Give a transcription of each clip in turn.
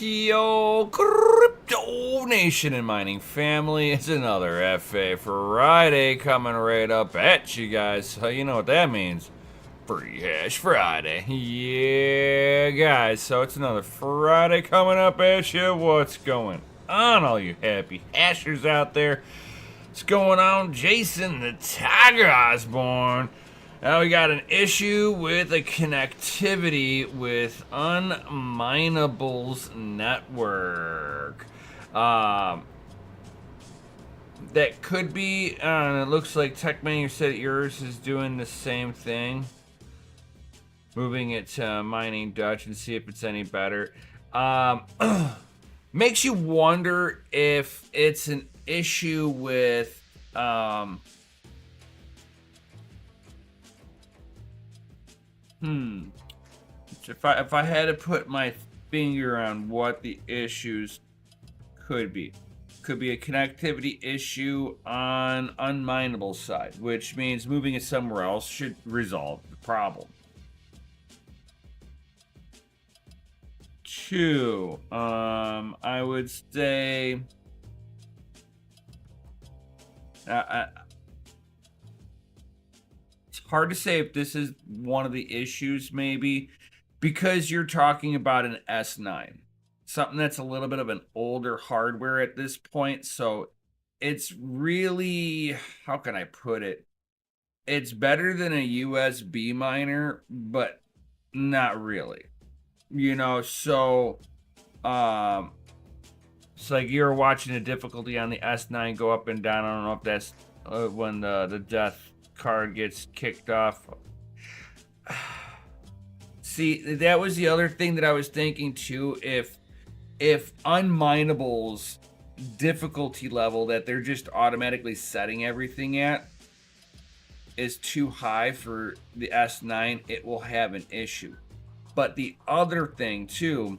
Yo, Crypto Nation and mining family, it's another FA Friday coming right up at you guys. So you know what that means. Free Hash Friday. Yeah, guys, so it's another Friday coming up at you. What's going on, all you happy hashers out there? What's going on, Jason the Tiger Osborne? Now we got an issue with a connectivity with Unminables Network. That could be, it looks like TechMenu said yours is doing the same thing. Moving it to Mining Dutch and see if it's any better. Makes you wonder if it's an issue with, if I had to put my finger on what the issues could be a connectivity issue on Unminable side, which means moving it somewhere else should resolve the problem. Two, I would say, it's hard to say if this is one of the issues, maybe because you're talking about an S9, something that's a little bit of an older hardware at this point. So it's really, how can I put it? It's better than a USB miner, but not really. So it's like you're watching the difficulty on the S9 go up and down. I don't know if that's when the death card gets kicked off. See, that was the other thing that I was thinking too. If Unminable's difficulty level that they're just automatically setting everything at is too high for the S9, it will have an issue. But the other thing too,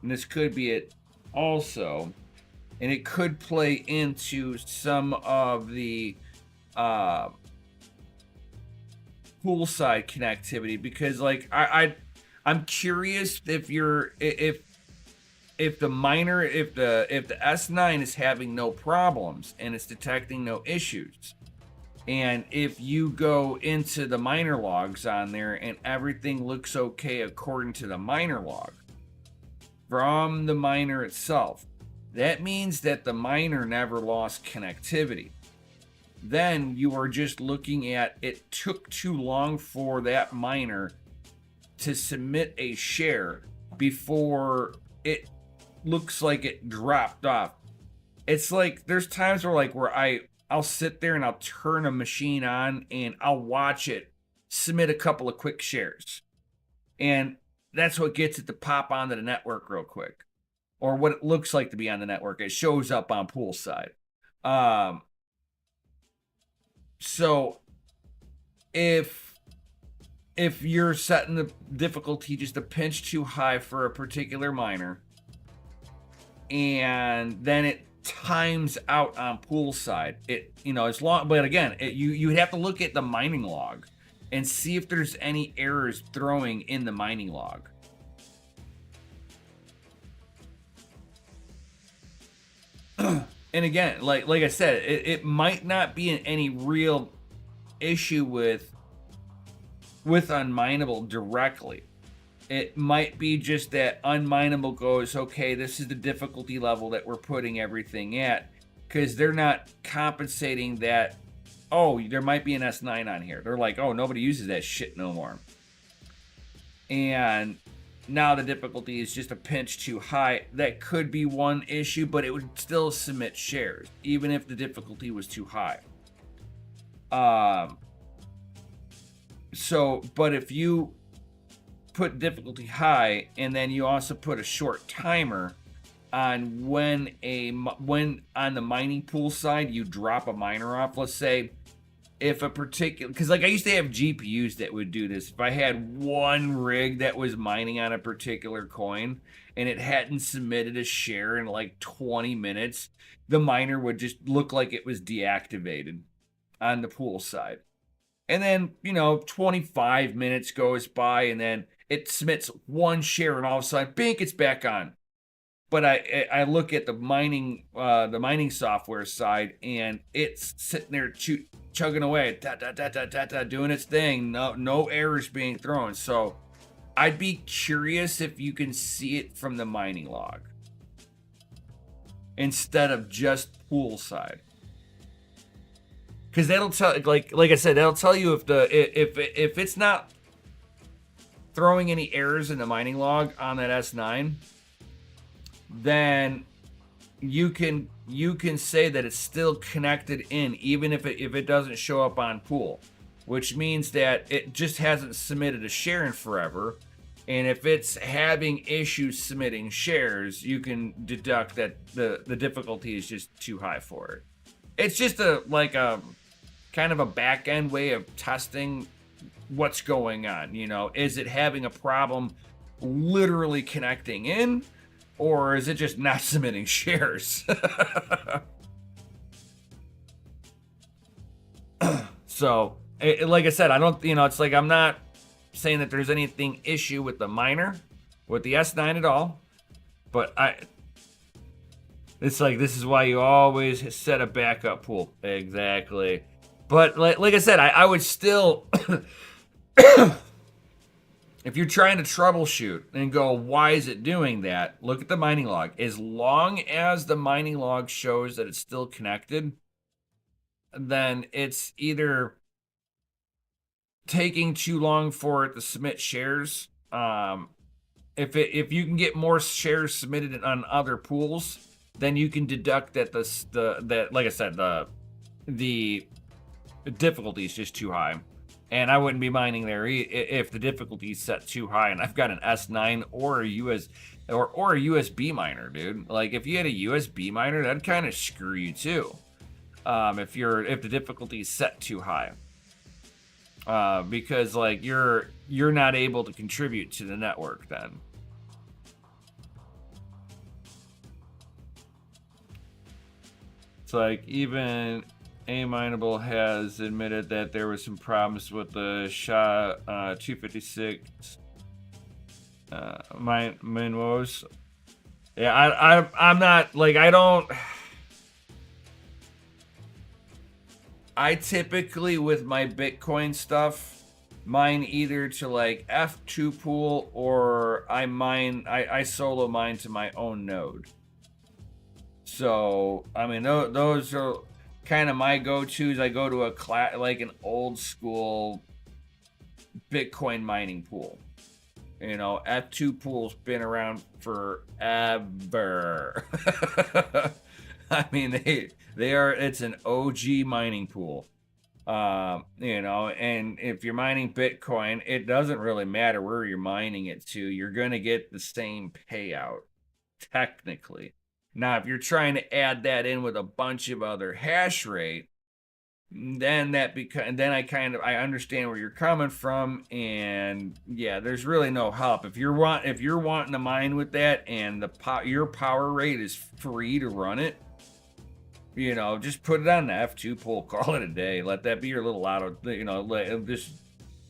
and this could be it also, and it could play into some of the poolside connectivity, because like I'm curious if the miner, if the S9 is having no problems and it's detecting no issues, and if you go into the miner logs on there and everything looks okay according to the miner log from the miner itself, that means that the miner never lost connectivity. Then you are just looking at, it took too long for that miner to submit a share before it looks like it dropped off. It's like there's times where I'll sit there and I'll turn a machine on and I'll watch it submit a couple of quick shares, and that's what gets it to pop onto the network real quick, or what it looks like to be on the network. It shows up on poolside. So if you're setting the difficulty just a pinch too high for a particular miner, and then it times out on poolside, it's long, but again, you'd have to look at the mining log and see if there's any errors throwing in the mining log. And again, like I said, it might not be any real issue with Unminable directly. It might be just that Unminable goes, okay, this is the difficulty level that we're putting everything at, because they're not compensating that, oh, there might be an S9 on here. They're like, oh, nobody uses that shit no more. And now the difficulty is just a pinch too high. That could be one issue, but it would still submit shares, even if the difficulty was too high. But if you put difficulty high and then you also put a short timer on when on the mining pool side you drop a miner off, let's say if a particular, because like I used to have GPUs that would do this. If I had one rig that was mining on a particular coin and it hadn't submitted a share in like 20 minutes, the miner would just look like it was deactivated on the pool side. And then, 25 minutes goes by and then it submits one share and all of a sudden, bink, it's back on. but I look at the mining software side, and it's sitting there chugging away, doing its thing. No errors being thrown. So I'd be curious if you can see it from the mining log instead of just pool side, because that'll tell, like I said, that'll tell you if it's not throwing any errors in the mining log on that S9, then you can say that it's still connected in, even if it doesn't show up on pool, which means that it just hasn't submitted a share in forever. And if it's having issues submitting shares, you can deduct that the difficulty is just too high for it. It's just a kind of a back end way of testing what's going on. Is it having a problem literally connecting in, or is it just not submitting shares? So, like I said, I don't, it's like I'm not saying that there's anything issue with the miner, with the S9 at all, but it's like, this is why you always set a backup pool. Exactly. But like I said, I would still, if you're trying to troubleshoot and go, why is it doing that? Look at the mining log. As long as the mining log shows that it's still connected, then it's either taking too long for it to submit shares. If you can get more shares submitted on other pools, then you can deduct that that, like I said, the difficulty is just too high. And I wouldn't be mining there if the difficulty is set too high. And I've got an S9 or a USB miner, dude. Like, if you had a USB miner, that'd kind of screw you too. If the difficulty is set too high, because like you're not able to contribute to the network then. It's like, even Aminable has admitted that there were some problems with the SHA-256 Minwos. Yeah, I'm not, like, I typically, with my Bitcoin stuff, mine either to like F2 pool, or I solo mine to my own node. So, I mean, those are kind of my go-tos. I go to like an old school Bitcoin mining pool. F2 pool's been around forever. I mean, it's an OG mining pool. And if you're mining Bitcoin, it doesn't really matter where you're mining it to. You're going to get the same payout, technically. Now, if you're trying to add that in with a bunch of other hash rate, then I understand where you're coming from, and yeah, there's really no help. If you're wanting to mine with that, and your power rate is free to run it, just put it on the F2 pool, call it a day. Let that be your little auto, just,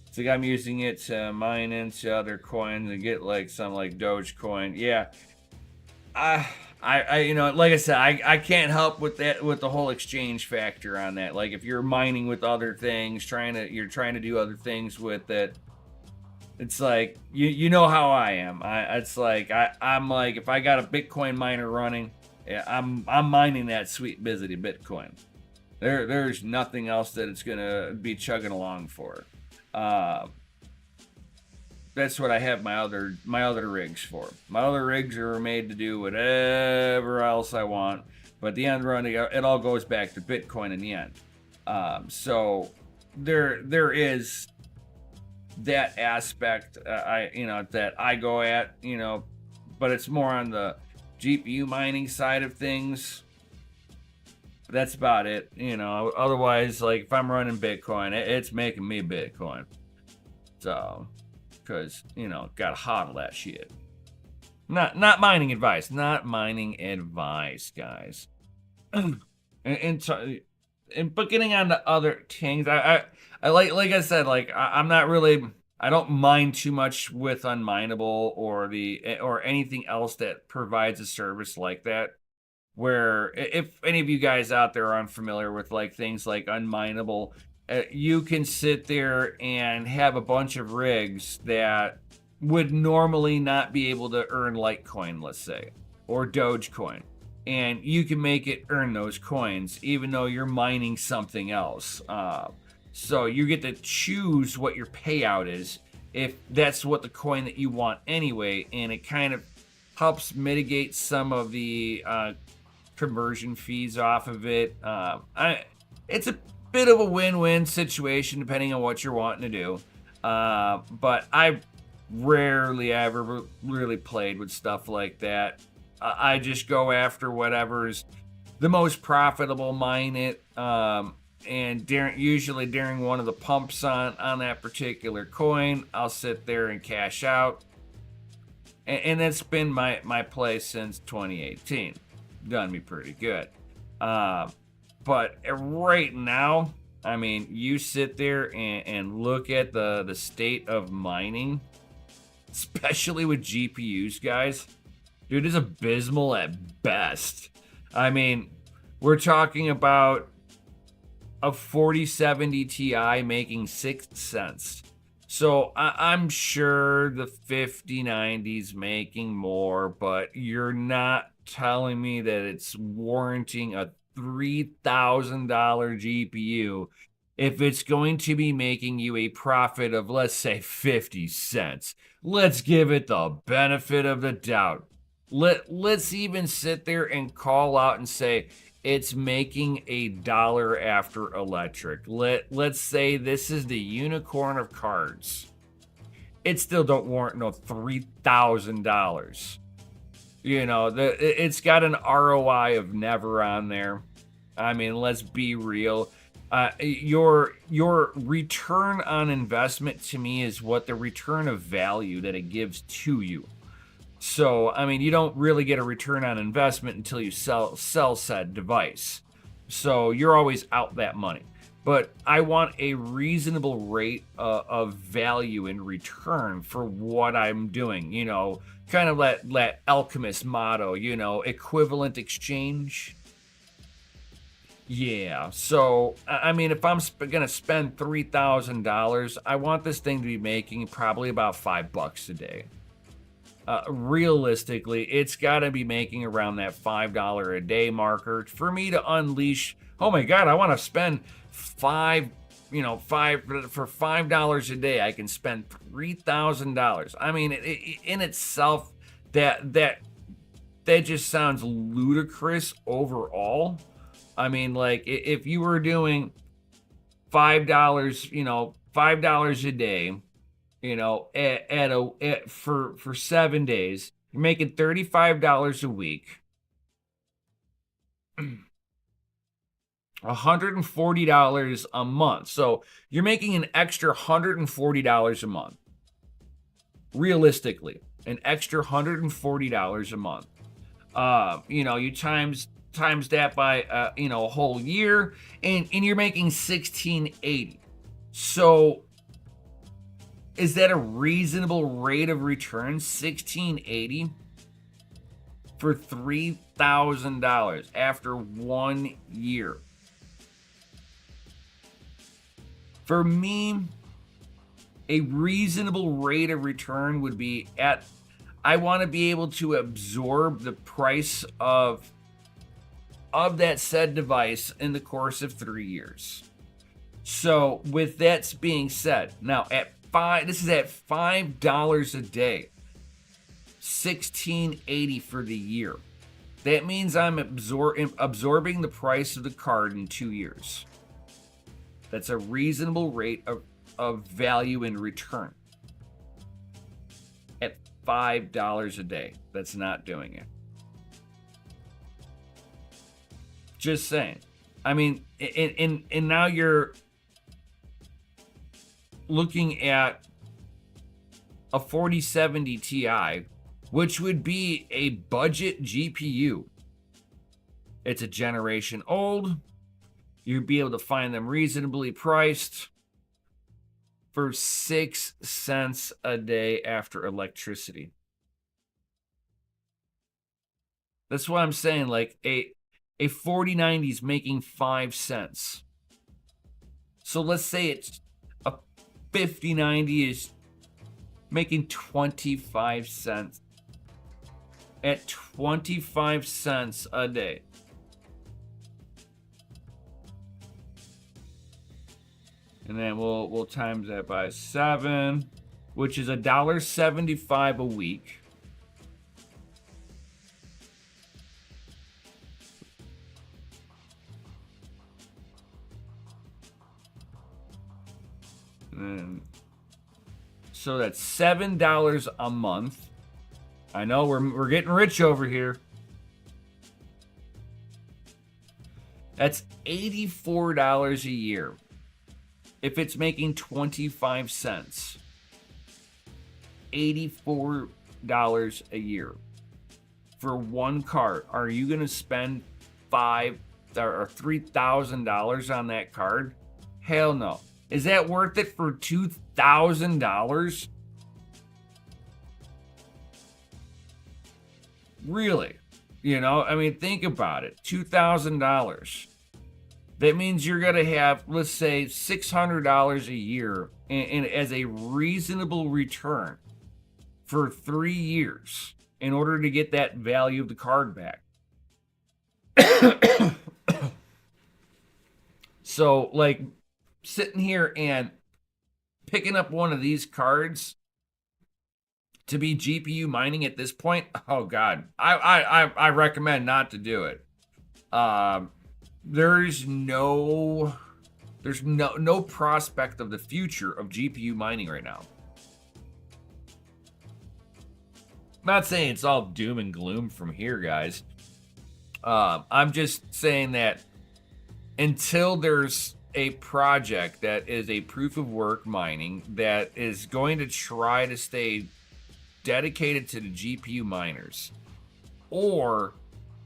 it's like I'm using it to mine into other coins and get like some like Dogecoin. Yeah. Like I said, I can't help with that, with the whole exchange factor on that. Like, if you're mining with other things, you're trying to do other things with it, it's like, you know how I am. I'm like, if I got a Bitcoin miner running, yeah, I'm mining that sweet busy Bitcoin. There's nothing else that it's gonna be chugging along for. That's what I have my other rigs for. My other rigs are made to do whatever else I want, but at the end run, it all goes back to Bitcoin in the end. So there is that aspect that I go at, but it's more on the GPU mining side of things. That's about it. Otherwise, like, if I'm running Bitcoin, it's making me Bitcoin. So, because, gotta hodl that shit. Not mining advice. Not mining advice, guys. and but getting on to other things, I like I said, like, I'm not really I don't mind too much with Unmineable or anything else that provides a service like that. Where if any of you guys out there are unfamiliar with like things like Unmineable, you can sit there and have a bunch of rigs that would normally not be able to earn Litecoin, let's say, or Dogecoin. And you can make it earn those coins even though you're mining something else. So you get to choose what your payout is if that's what the coin that you want anyway. And it kind of helps mitigate some of the conversion fees off of it. It's a bit of a win-win situation depending on what you're wanting to do. But I rarely ever really played with stuff like that. I just go after whatever's the most profitable, mine it. And usually during one of the pumps on that particular coin, I'll sit there and cash out. And that's been my play since 2018. Done me pretty good. But right now, I mean, you sit there and look at the state of mining, especially with GPUs, guys. Dude, it's abysmal at best. I mean, we're talking about a 4070 Ti making 6 cents. So I'm sure the 5090's making more, but you're not telling me that it's warranting a $3,000 GPU if it's going to be making you a profit of, let's say, 50 cents. Let's give it the benefit of the doubt. Let's even sit there and call out and say it's making $1 after electric. Let's say this is the unicorn of cards. It still don't warrant no $3,000. You know, it's got an ROI of never on there. I mean, let's be real. Your return on investment to me is what the return of value that it gives to you. So, I mean, you don't really get a return on investment until you sell said device. So you're always out that money. But I want a reasonable rate of value in return for what I'm doing. You know, kind of that alchemist motto, you know, equivalent exchange. Yeah, so, I mean, if I'm going to spend $3,000, I want this thing to be making probably about $5 a day. Realistically, it's got to be making around that $5 a day marker for me to unleash. Oh my God, I want to spend for $5 a day. I can spend $3,000. I mean, in itself, that just sounds ludicrous overall. I mean, like if you were doing $5 a day, for 7 days, you're making $35 a week, $140 a month. So you're making an extra $140 a month. Realistically, an extra $140 a month. You times that by a whole year, and you're making $1,680. So is that a reasonable rate of return? $1,680 for $3,000 after 1 year. For me, a reasonable rate of return would be I want to be able to absorb the price of that said device in the course of 3 years. So with that being said, now this is at $5 a day, $1,680 for the year. That means I'm absorbing the price of the card in 2 years. That's a reasonable rate of value in return. At $5 a day, that's not doing it. Just saying. I mean, and now you're looking at a 4070 Ti, which would be a budget GPU. It's a generation old. You'd be able to find them reasonably priced. for 6 cents a day after electricity. That's what I'm saying. Like a 4090 is making 5 cents. So let's say it's a 5090 is making 25 cents. At 25 cents a day. And then we'll times that by 7, which is $1.75 a week. And so that's $7 a month. I know we're getting rich over here. That's $84 a year. If it's making 25 cents. $84 a year for one card. Are you going to spend $5,000 or $3,000 on that card? Hell no. Is that worth it for $2,000? Really? You know, I mean, think about it. $2,000. That means you're going to have, let's say, $600 a year in as a reasonable return for 3 years in order to get that value of the card back. So, like, sitting here and picking up one of these cards to be GPU mining at this point, oh God, I recommend not to do it. There's no prospect of the future of GPU mining right now. I'm not saying it's all doom and gloom from here, guys. I'm just saying that until there's a project that is a proof of work mining that is going to try to stay dedicated to the GPU miners, or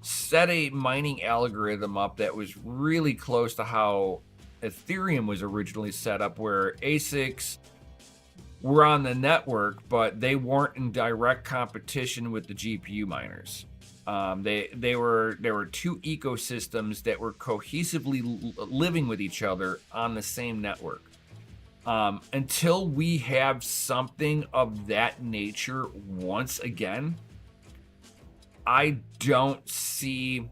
set a mining algorithm up that was really close to how Ethereum was originally set up, where ASICs were on the network, but they weren't in direct competition with the GPU miners. There were two ecosystems that were cohesively living with each other on the same network. Until we have something of that nature once again, I don't see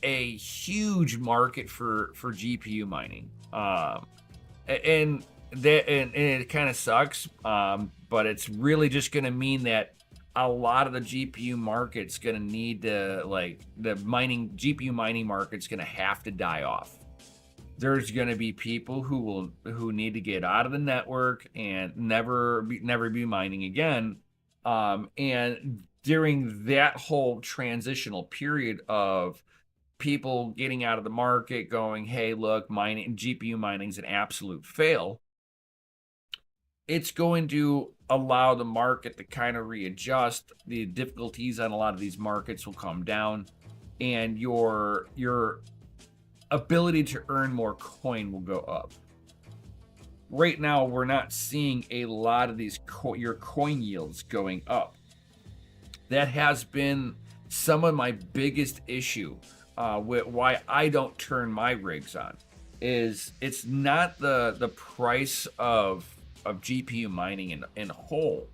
a huge market for GPU mining. And it kind of sucks, but it's really just going to mean that a lot of the GPU market's going to need to, like, the GPU mining market's going to have to die off. There's going to be people who need to get out of the network and never be mining again. And during that whole transitional period of people getting out of the market, going, hey, look, GPU mining's an absolute fail, it's going to allow the market to kind of readjust. The difficulties on a lot of these markets will come down, and your ability to earn more coin will go up. Right now, we're not seeing a lot of these your coin yields going up. That has been some of my biggest issue with why I don't turn my rigs on. Is it's not the price of GPU mining in whole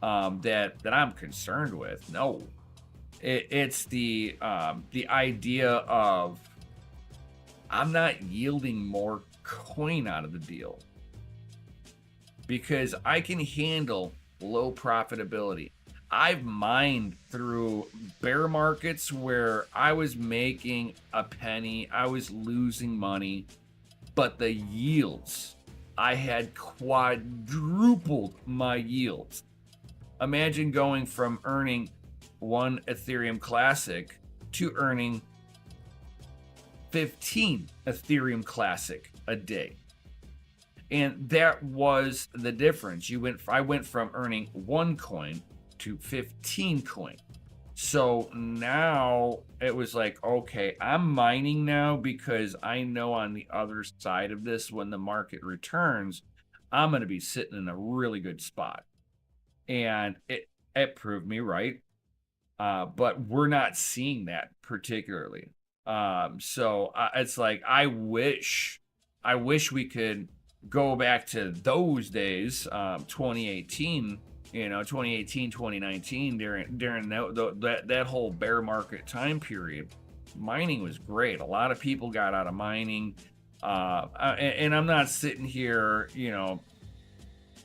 that I'm concerned with. No, it's the idea of I'm not yielding more coin out of the deal because I can handle low profitability. I've mined through bear markets where I was making a penny, I was losing money, but the yields, I had quadrupled my yields. Imagine going from earning 1 Ethereum Classic to earning 15 Ethereum Classic a day. And that was the difference. I went from earning 1 coin to 15 coin. So now it was like, okay, I'm mining now because I know on the other side of this, when the market returns, I'm going to be sitting in a really good spot. And it proved me right. But we're not seeing that particularly. So it's like I wish we could go back to those days, 2018, 2018, 2019, during that whole bear market time period. Mining was great. A lot of people got out of mining. And I'm not sitting here,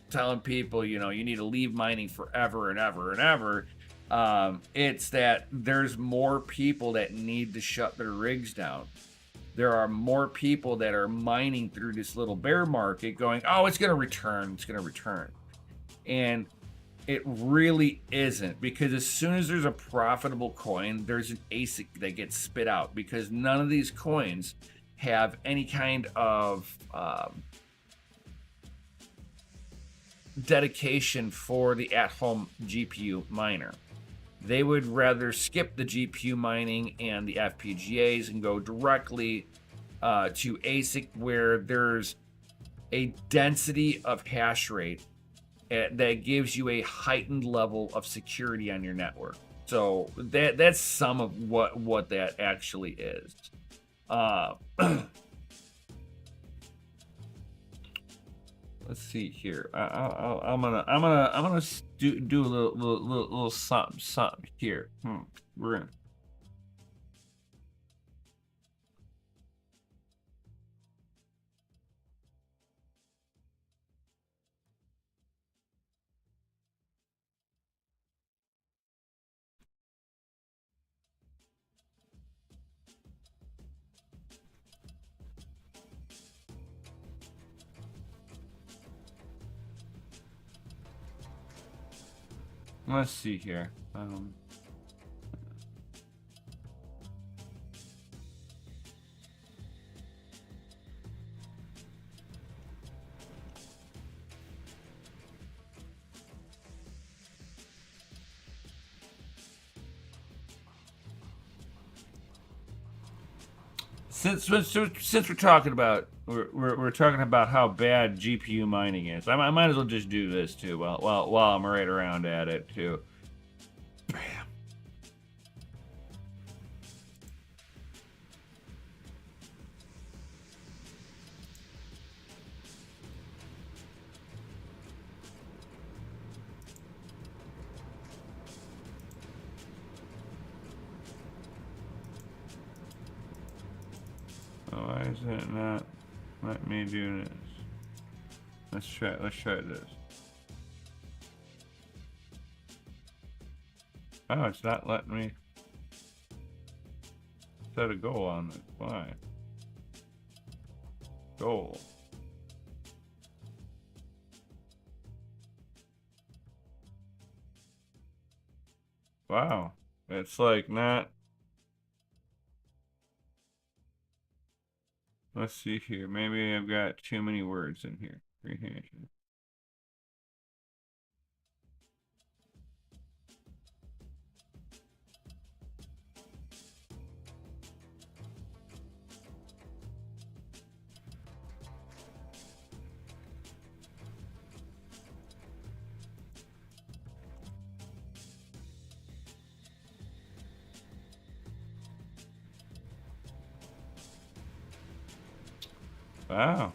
telling people, you need to leave mining forever and ever and ever. It's that there's more people that need to shut their rigs down. There are more people that are mining through this little bear market going, oh, it's going to return. It's going to return. And it really isn't, because as soon as there's a profitable coin, there's an ASIC that gets spit out, because none of these coins have any kind of dedication for the at-home GPU miner. They would rather skip the GPU mining and the FPGAs and go directly to ASIC, where there's a density of hash rate that gives you a heightened level of security on your network. So that's some of what that actually is. Let's see here. I'm gonna do a little something here. We're in. Let's see here. Since we're talking about we're talking about how bad GPU mining is, I might as well just do this too while I'm right around at it too. Bam. Why is it not let me do this? Let's try this. Oh, it's not letting me set a goal on it. Why? Goal. Wow. It's like not. Let's see here. Maybe I've got too many words in here. Rehashing. Wow.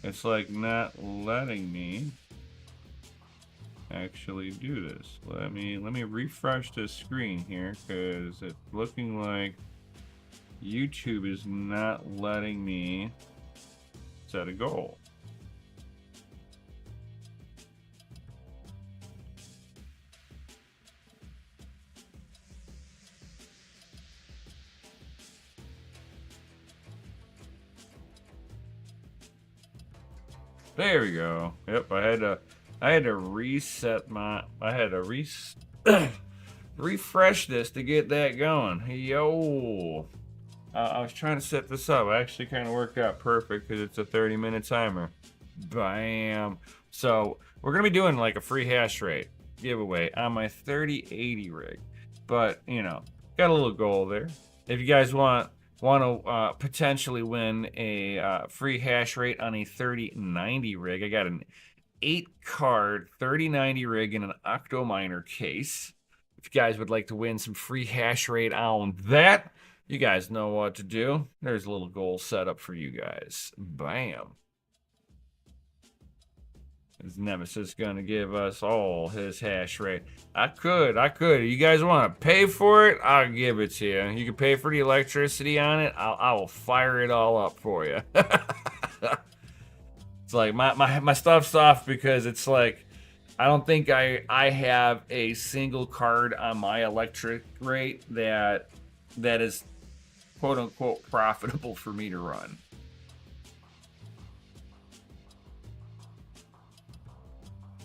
It's like not letting me actually do this. Let me refresh this screen here, because it's looking like YouTube is not letting me set a goal. There we go. Yep, I had to reset I had to refresh this to get that going. Yo. I was trying to set this up. It actually kind of worked out perfect because it's a 30-minute timer. Bam. So we're going to be doing like a free hash rate giveaway on my 3080 rig. But, got a little goal there. If you guys want want to potentially win a free hash rate on a 3090 rig, I got an 8-card 3090 rig in an Octominer case. If you guys would like to win some free hash rate on that, you guys know what to do. There's a little goal set up for you guys. Bam. Is Nemesis gonna give us all his hash rate? I could. You guys want to pay for it? I'll give it to you. You can pay for the electricity on it. I will fire it all up for you. It's like my stuff's off because it's like I don't think I have a single card on my electric rate that is quote unquote profitable for me to run.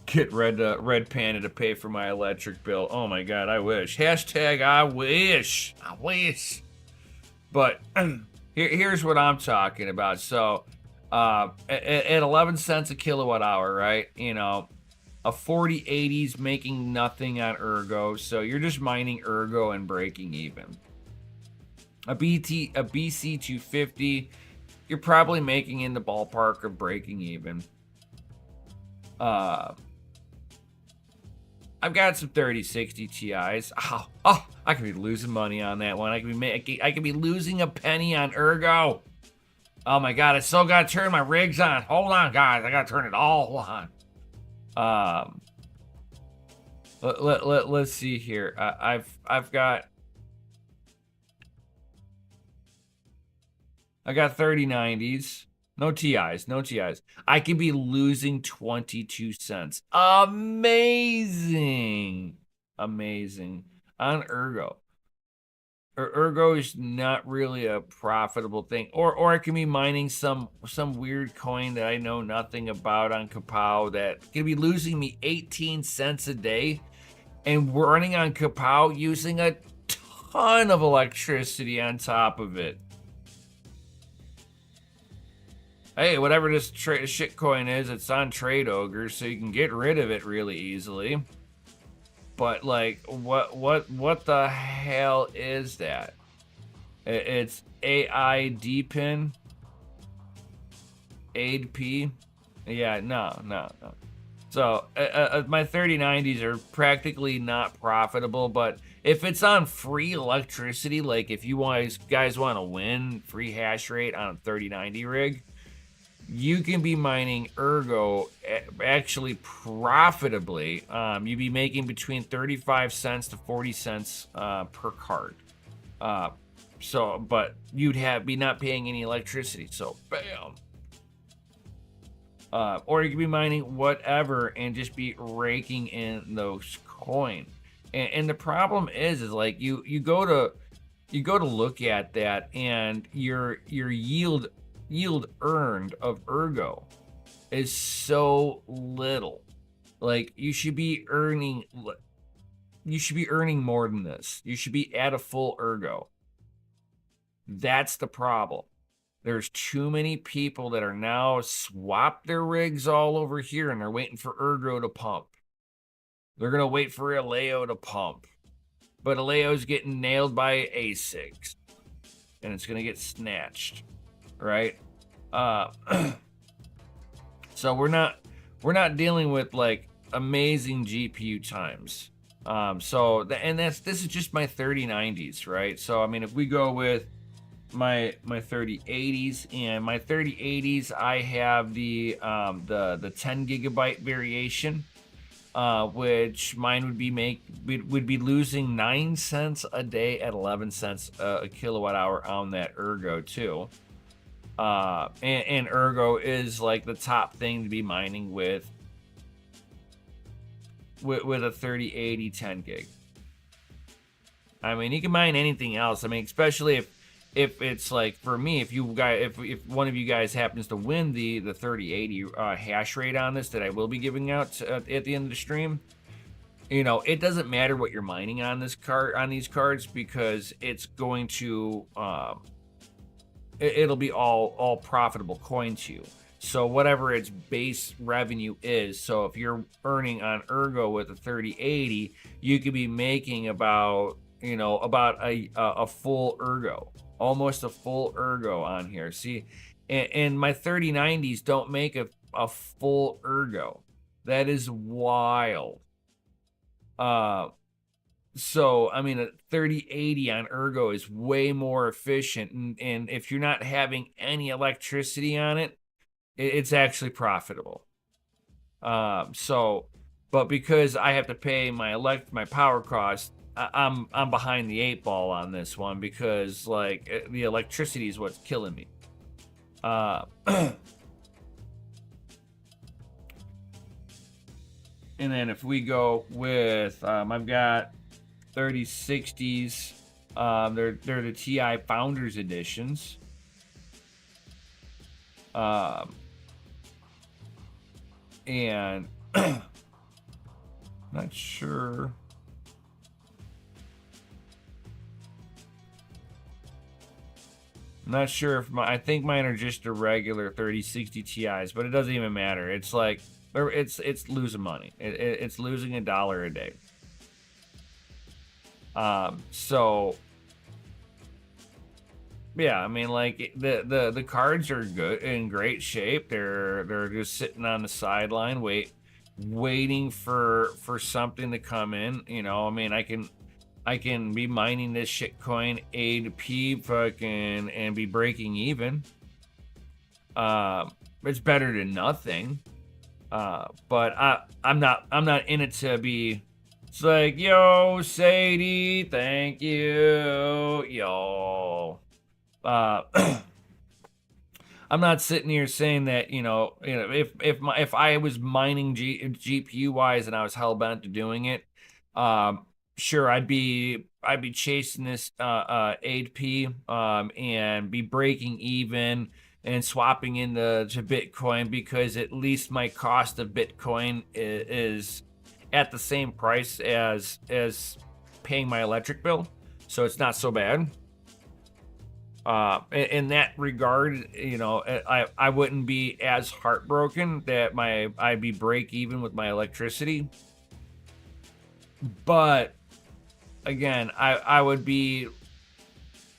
Get Red Panda to pay for my electric bill. Oh my god, I wish. Hashtag I wish. I wish. But here's what I'm talking about. So at 11 cents a kilowatt hour, right? You know, a 4080's making nothing on Ergo. So you're just mining Ergo and breaking even. A BC 250, you're probably making in the ballpark of breaking even. I've got some 3060 Ti's. Oh, I could be losing money on that one. I could be losing a penny on Ergo. Oh my god, I still gotta turn my rigs on. Hold on, guys, I gotta turn it all on. Let's see here. I've got 3090s. No TIs. I could be losing 22 cents. Amazing. On Ergo. Ergo is not really a profitable thing. Or I can be mining some weird coin that I know nothing about on Kapow that can be losing me 18 cents a day and running on Kapow using a ton of electricity on top of it. Hey, whatever this shit coin is, it's on Trade Ogre, so you can get rid of it really easily. But like, what the hell is that? It's AI DPIN, AID-P. Yeah, no. So my 3090s are practically not profitable, but if it's on free electricity, like if you guys want to win free hash rate on a 3090 rig, you can be mining Ergo actually profitably. You'd be making between 35 cents to 40 cents per card. But you'd be not paying any electricity. So bam. Or you could be mining whatever and just be raking in those coin. And the problem is like you go to look at that and your yield earned of Ergo is so little. Like you should be earning more than this. You should be at a full Ergo. That's the problem. There's too many people that are now swapped their rigs all over here and they're waiting for Ergo to pump. They're gonna wait for Aleo to pump. But Aleo's getting nailed by ASICs. And it's gonna get snatched. Right? So we're not dealing with like amazing GPU times. This is just my 3090s, right? So I mean, if we go with my 3080s, and my 3080s, I have the 10 gigabyte variation, which mine would be losing 9 cents a day at 11 cents a kilowatt hour on that Ergo too. And Ergo is like the top thing to be mining with a 3080 10 gig. I mean, you can mine anything else. I mean, especially if it's like, for me, if one of you guys happens to win the 3080 hash rate on this that I will be giving out at the end of the stream, you know, it doesn't matter what you're mining on these cards, because it's going to it'll be all profitable coin to you. So whatever its base revenue is, so if you're earning on Ergo with a 3080, you could be making about a full Ergo. Almost a full ergo on here. See, and my 3090s don't make a full ergo. That is wild. So I mean, a 3080 on ergo is way more efficient, and if you're not having any electricity on it, it's actually profitable. So, but because I have to pay my power cost, I'm behind the 8 ball on this one, because like the electricity is what's killing me. And then if we go with I've got 3060s. They're the TI Founders Editions. And not sure. I'm not sure if I think mine are just a regular 3060 Ti's, but it doesn't even matter. It's like it's losing money. It's losing $1 a day. So yeah, I mean, like the cards are good, in great shape. They're just sitting on the sideline, waiting for something to come in. You know, I mean, I can be mining this shitcoin A to P fucking and be breaking even. It's better than nothing. But I'm not in it to be. It's like, yo, Sadie, thank you, yo. I'm not sitting here saying that, if I was mining GPU wise and I was hell bent to doing it, sure, I'd be chasing this 8p and be breaking even and swapping into Bitcoin, because at least my cost of Bitcoin is at the same price as paying my electric bill, so it's not so bad. In that regard, I wouldn't be as heartbroken that I'd be break even with my electricity. But again, I would be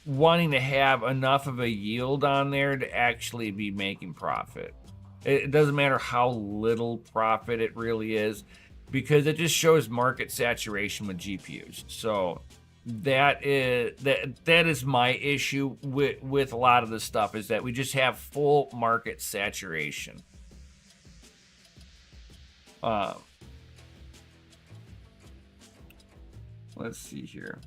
wanting to have enough of a yield on there to actually be making profit. It doesn't matter how little profit it really is, because it just shows market saturation with GPUs. So that is my issue with a lot of this stuff, is that we just have full market saturation. Let's see here.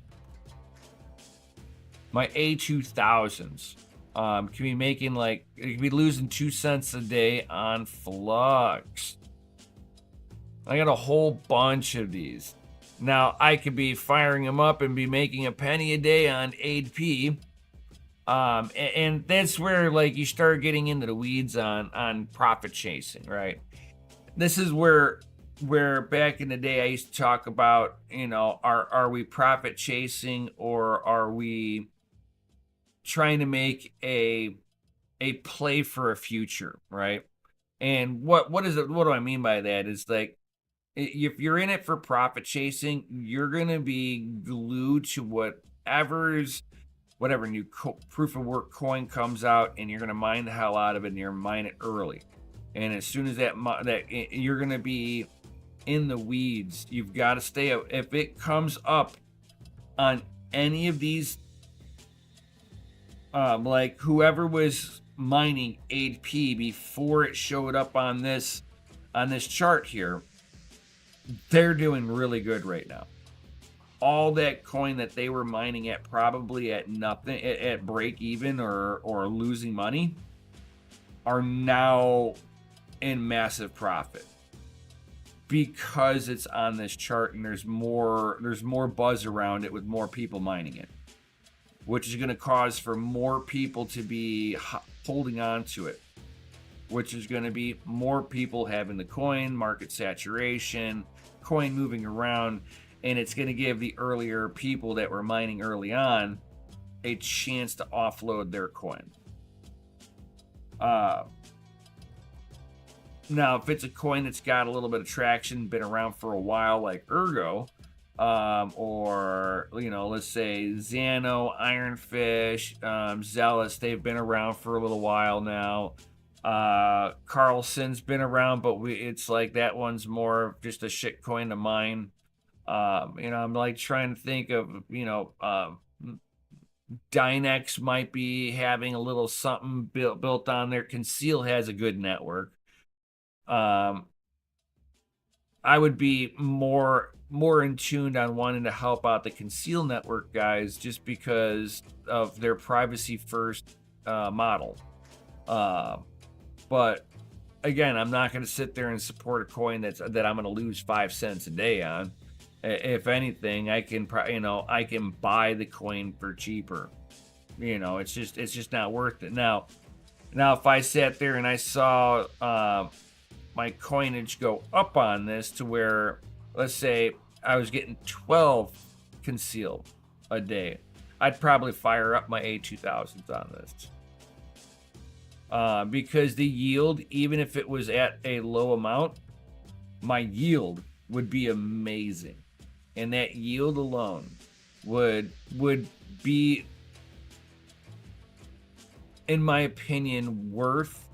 My A2000s can be making it can be losing 2 cents a day on Flux. I got a whole bunch of these. Now, I could be firing them up and be making a penny a day on 8p. And that's where you start getting into the weeds on profit chasing, right? This is where back in the day I used to talk about, are we profit chasing, or are we trying to make a play for a future, right? And what do I mean by that is, if you're in it for profit chasing, you're going to be glued to whatever new proof of work coin comes out, and you're going to mine the hell out of it, and you're mine it early. And as soon as that you're going to be in the weeds. You've got to stay up. If it comes up on any of these, like whoever was mining 8p before it showed up on this chart here, they're doing really good right now. All that coin that they were mining at probably at nothing, at break even or losing money, are now in massive profit because it's on this chart, and there's more buzz around it with more people mining it, which is going to cause for more people to be holding on to it, which is going to be more people having the coin, market saturation, coin moving around, and it's going to give the earlier people that were mining early on a chance to offload their coin. Now, if it's a coin that's got a little bit of traction, been around for a while, like Ergo, or let's say Xano, Ironfish, Zealous. They've been around for a little while now. Carlson's been around, but it's like that one's more of just a shit coin to mine. I'm like trying to think of, Dynex might be having a little something built on there. Conceal has a good network. I would be more in tuned on wanting to help out the Conceal network guys just because of their privacy first model. But again, I'm not going to sit there and support a coin that I'm going to lose 5 cents a day on. If anything, I can buy the coin for cheaper. It's just not worth it. Now if I sat there and I saw my coinage go up on this to where, let's say I was getting 12 concealed a day, I'd probably fire up my A2000s on this. Because the yield, even if it was at a low amount, my yield would be amazing. And that yield alone would be, in my opinion, worth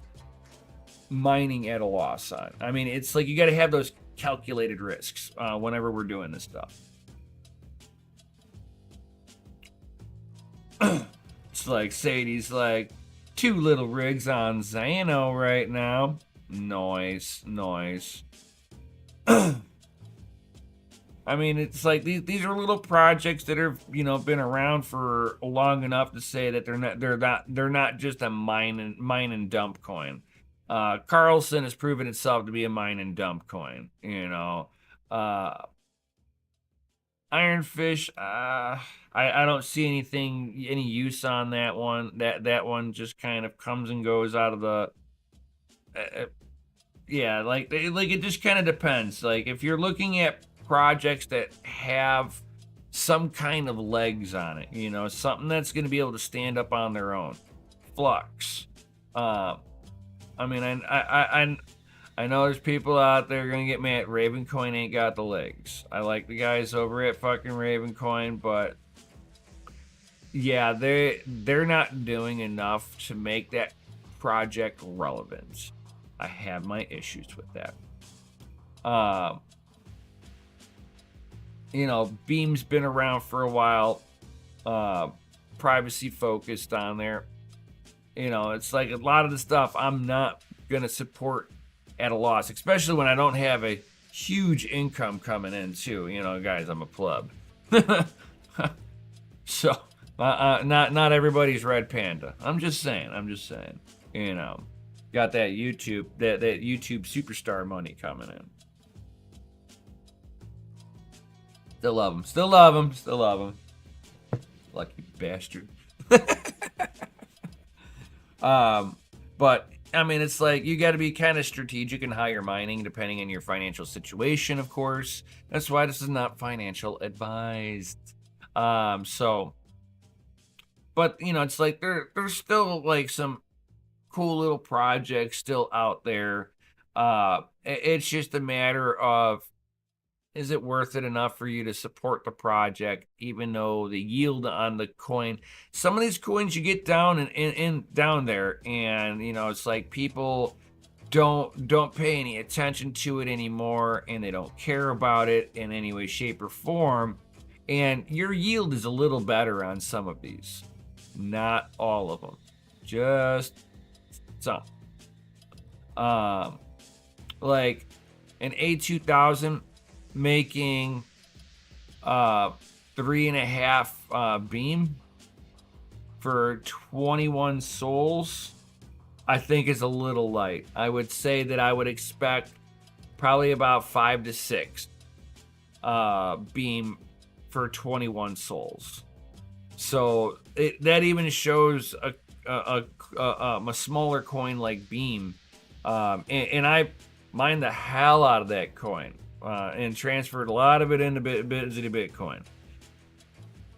mining at a loss on. I mean, it's like you got to have those calculated risks whenever we're doing this stuff. It's like Sadie's like 2 little rigs on Xano right now. Noise. I mean, it's like these are little projects that have been around for long enough to say that they're not just a mine and dump coin. Carlson has proven itself to be a mine and dump coin. Ironfish, I don't see any use on that one. That one just kind of comes and goes out of the. Yeah, like it just kind of depends. Like if you're looking at projects that have some kind of legs on it, something that's going to be able to stand up on their own. Flux. I mean, I know there's people out there going to get mad. Ravencoin ain't got the legs. I like the guys over at fucking Ravencoin, but yeah, they're not doing enough to make that project relevant. I have my issues with that. Beam's been around for a while, privacy focused on there. It's like a lot of the stuff I'm not going to support at a loss, especially when I don't have a huge income coming in too. Guys, I'm a pleb. So, not everybody's Red Panda. I'm just saying. Got that YouTube superstar money coming in. Still love him. Lucky bastard. But I mean, it's like you got to be kind of strategic in how you're mining, depending on your financial situation, of course. That's why this is not financial advised. But it's like there's still like some cool little projects still out there. It's just a matter of, is it worth it enough for you to support the project, even though the yield on the coin, some of these coins you get down and down there, and it's like people don't pay any attention to it anymore, and they don't care about it in any way, shape, or form. And your yield is a little better on some of these, not all of them, just some. Like an A2000 making 3.5 beam for 21 souls, I think is a little light. I would say that I would expect probably about 5 to 6 beam for 21 souls. So that even shows a smaller coin like Beam, and I mined the hell out of that coin and transferred a lot of it into Bitcoin.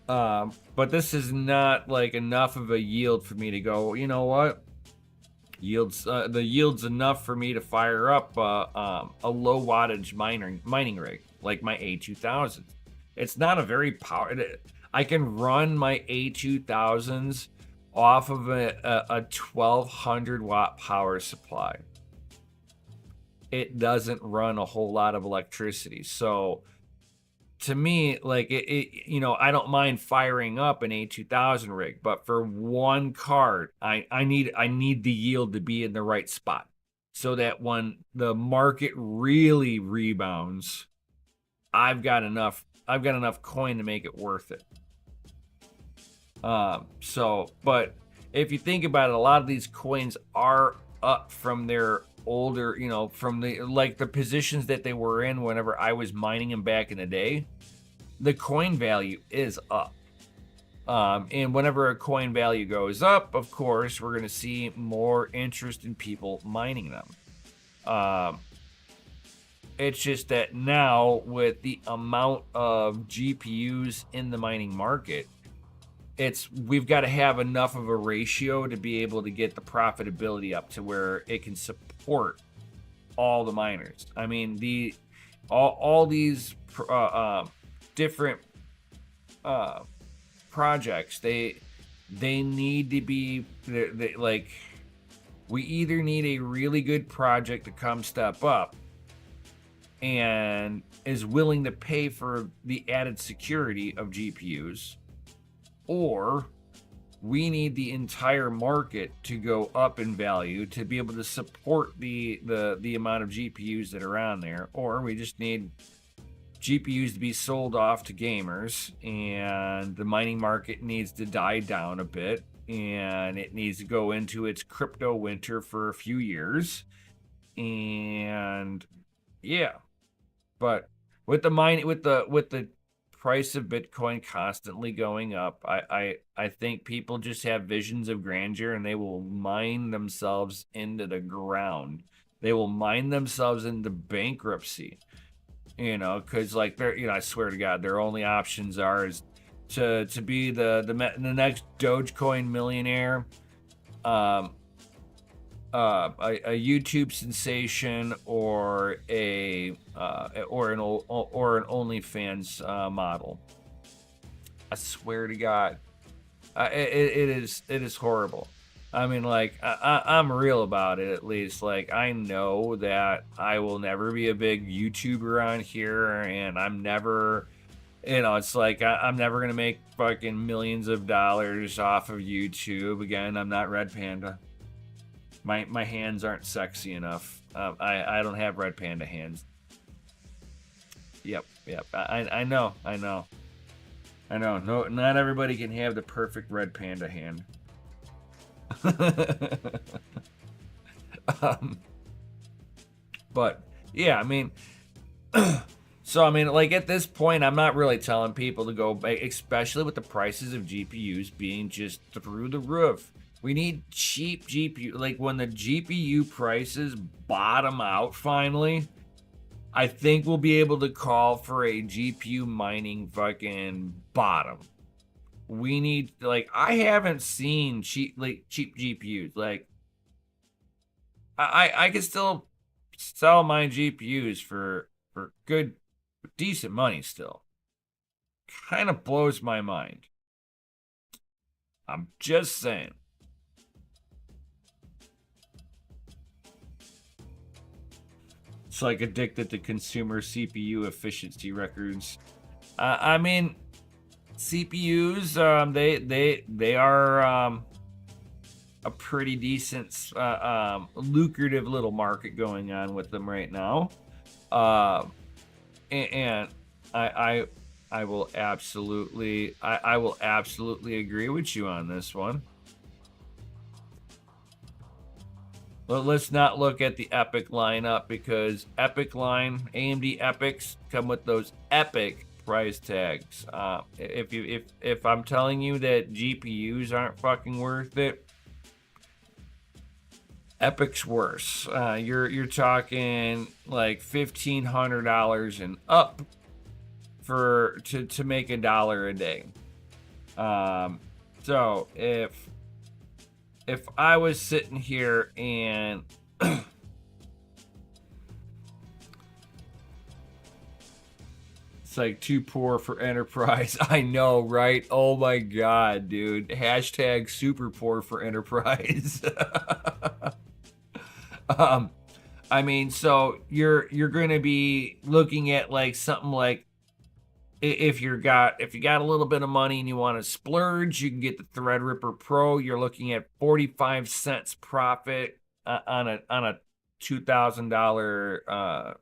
But this is not like enough of a yield for me to go, you know what? The yield's enough for me to fire up a low wattage mining rig like my A2000. It's not a very power. I can run my A2000s off of a 1200 watt power supply. It doesn't run a whole lot of electricity. So to me, like I don't mind firing up an A2000 rig, but for one card, I need the yield to be in the right spot so that when the market really rebounds, I've got enough coin to make it worth it. But if you think about it, a lot of these coins are up from their older, from the positions that they were in whenever I was mining them back in the day. The coin value is up. And whenever a coin value goes up, of course, we're going to see more interest in people mining them. It's just that now with the amount of GPUs in the mining market, we've got to have enough of a ratio to be able to get the profitability up to where it can support all the miners. I mean, all these different projects, they need to be like, we either need a really good project to come step up and is willing to pay for the added security of GPUs, or we need the entire market to go up in value to be able to support the amount of GPUs that are on there, or we just need GPUs to be sold off to gamers, and the mining market needs to die down a bit, and it needs to go into its crypto winter for a few years. And yeah, but with the price of Bitcoin constantly going up, I think people just have visions of grandeur, and they will mine themselves into the ground. They will mine themselves into bankruptcy, because like I swear to God, their only options is to be the next Dogecoin millionaire, a YouTube sensation, or an OnlyFans model. I swear to God, it is horrible. I mean, like, I'm real about it, at least. Like, I know that I will never be a big YouTuber on here, and I'm never, it's like, I'm never going to make fucking millions of dollars off of YouTube. Again, I'm not Red Panda. My hands aren't sexy enough. I don't have Red Panda hands. Yep. I know. No, not everybody can have the perfect Red Panda hand. But yeah, I mean, so I mean, like, at this point, I'm not really telling people to go, especially with the prices of GPUs being just through the roof. We need cheap GPU. Like, when the GPU prices bottom out finally, I think we'll be able to call for a GPU mining fucking bottom. We need, like, I haven't seen cheap GPUs. Like, I can still sell my GPUs for good, decent money still. Kind of blows my mind. I'm just saying. It's like addicted to consumer CPU efficiency records. I mean, CPUs, they are a pretty decent, lucrative little market going on with them right now. And I will absolutely agree with you on this one. But let's not look at the EPYC lineup, because AMD EPYCs come with those epic price tags. If I'm telling you that GPUs aren't fucking worth it, EPYC's worse. You're talking like $1,500 and up to make $1 a day. So if I was sitting here and It's like too poor for enterprise. I know, right? Oh my god, dude. Hashtag super poor for enterprise. um, I mean, so you're gonna be looking at like something like if you got a little bit of money and you want to splurge, you can get the Threadripper Pro. You're looking at 45 cents profit on a $2,000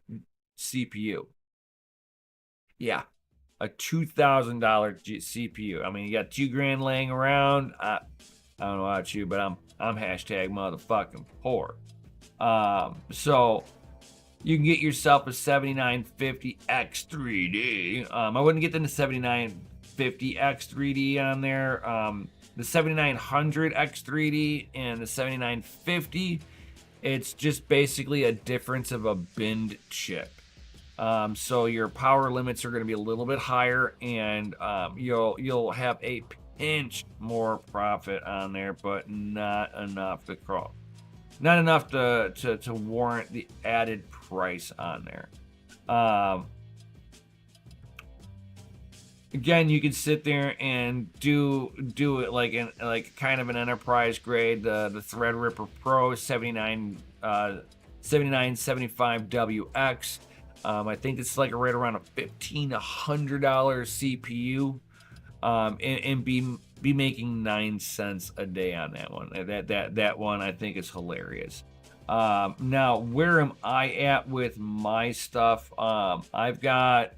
CPU. Yeah, a $2,000 CPU. I mean, you got $2,000 laying around. I don't know about you, but I'm hashtag motherfucking poor. So you can get yourself a 7950X 3D. I wouldn't get the 7950X 3D on there. The 7900X 3D and the 7950, it's just basically a difference of a binned chip. So your power limits are going to be a little bit higher, and you'll have a pinch more profit on there, but not enough to crawl. Not enough to warrant the added price on there. Again, you can sit there and do it like kind of an enterprise grade. The Threadripper Pro 7975WX. I think it's like right around a $1,500 CPU, and be making 9 cents a day on that one. That one I think is hilarious. Now, where am I at with my stuff? I've got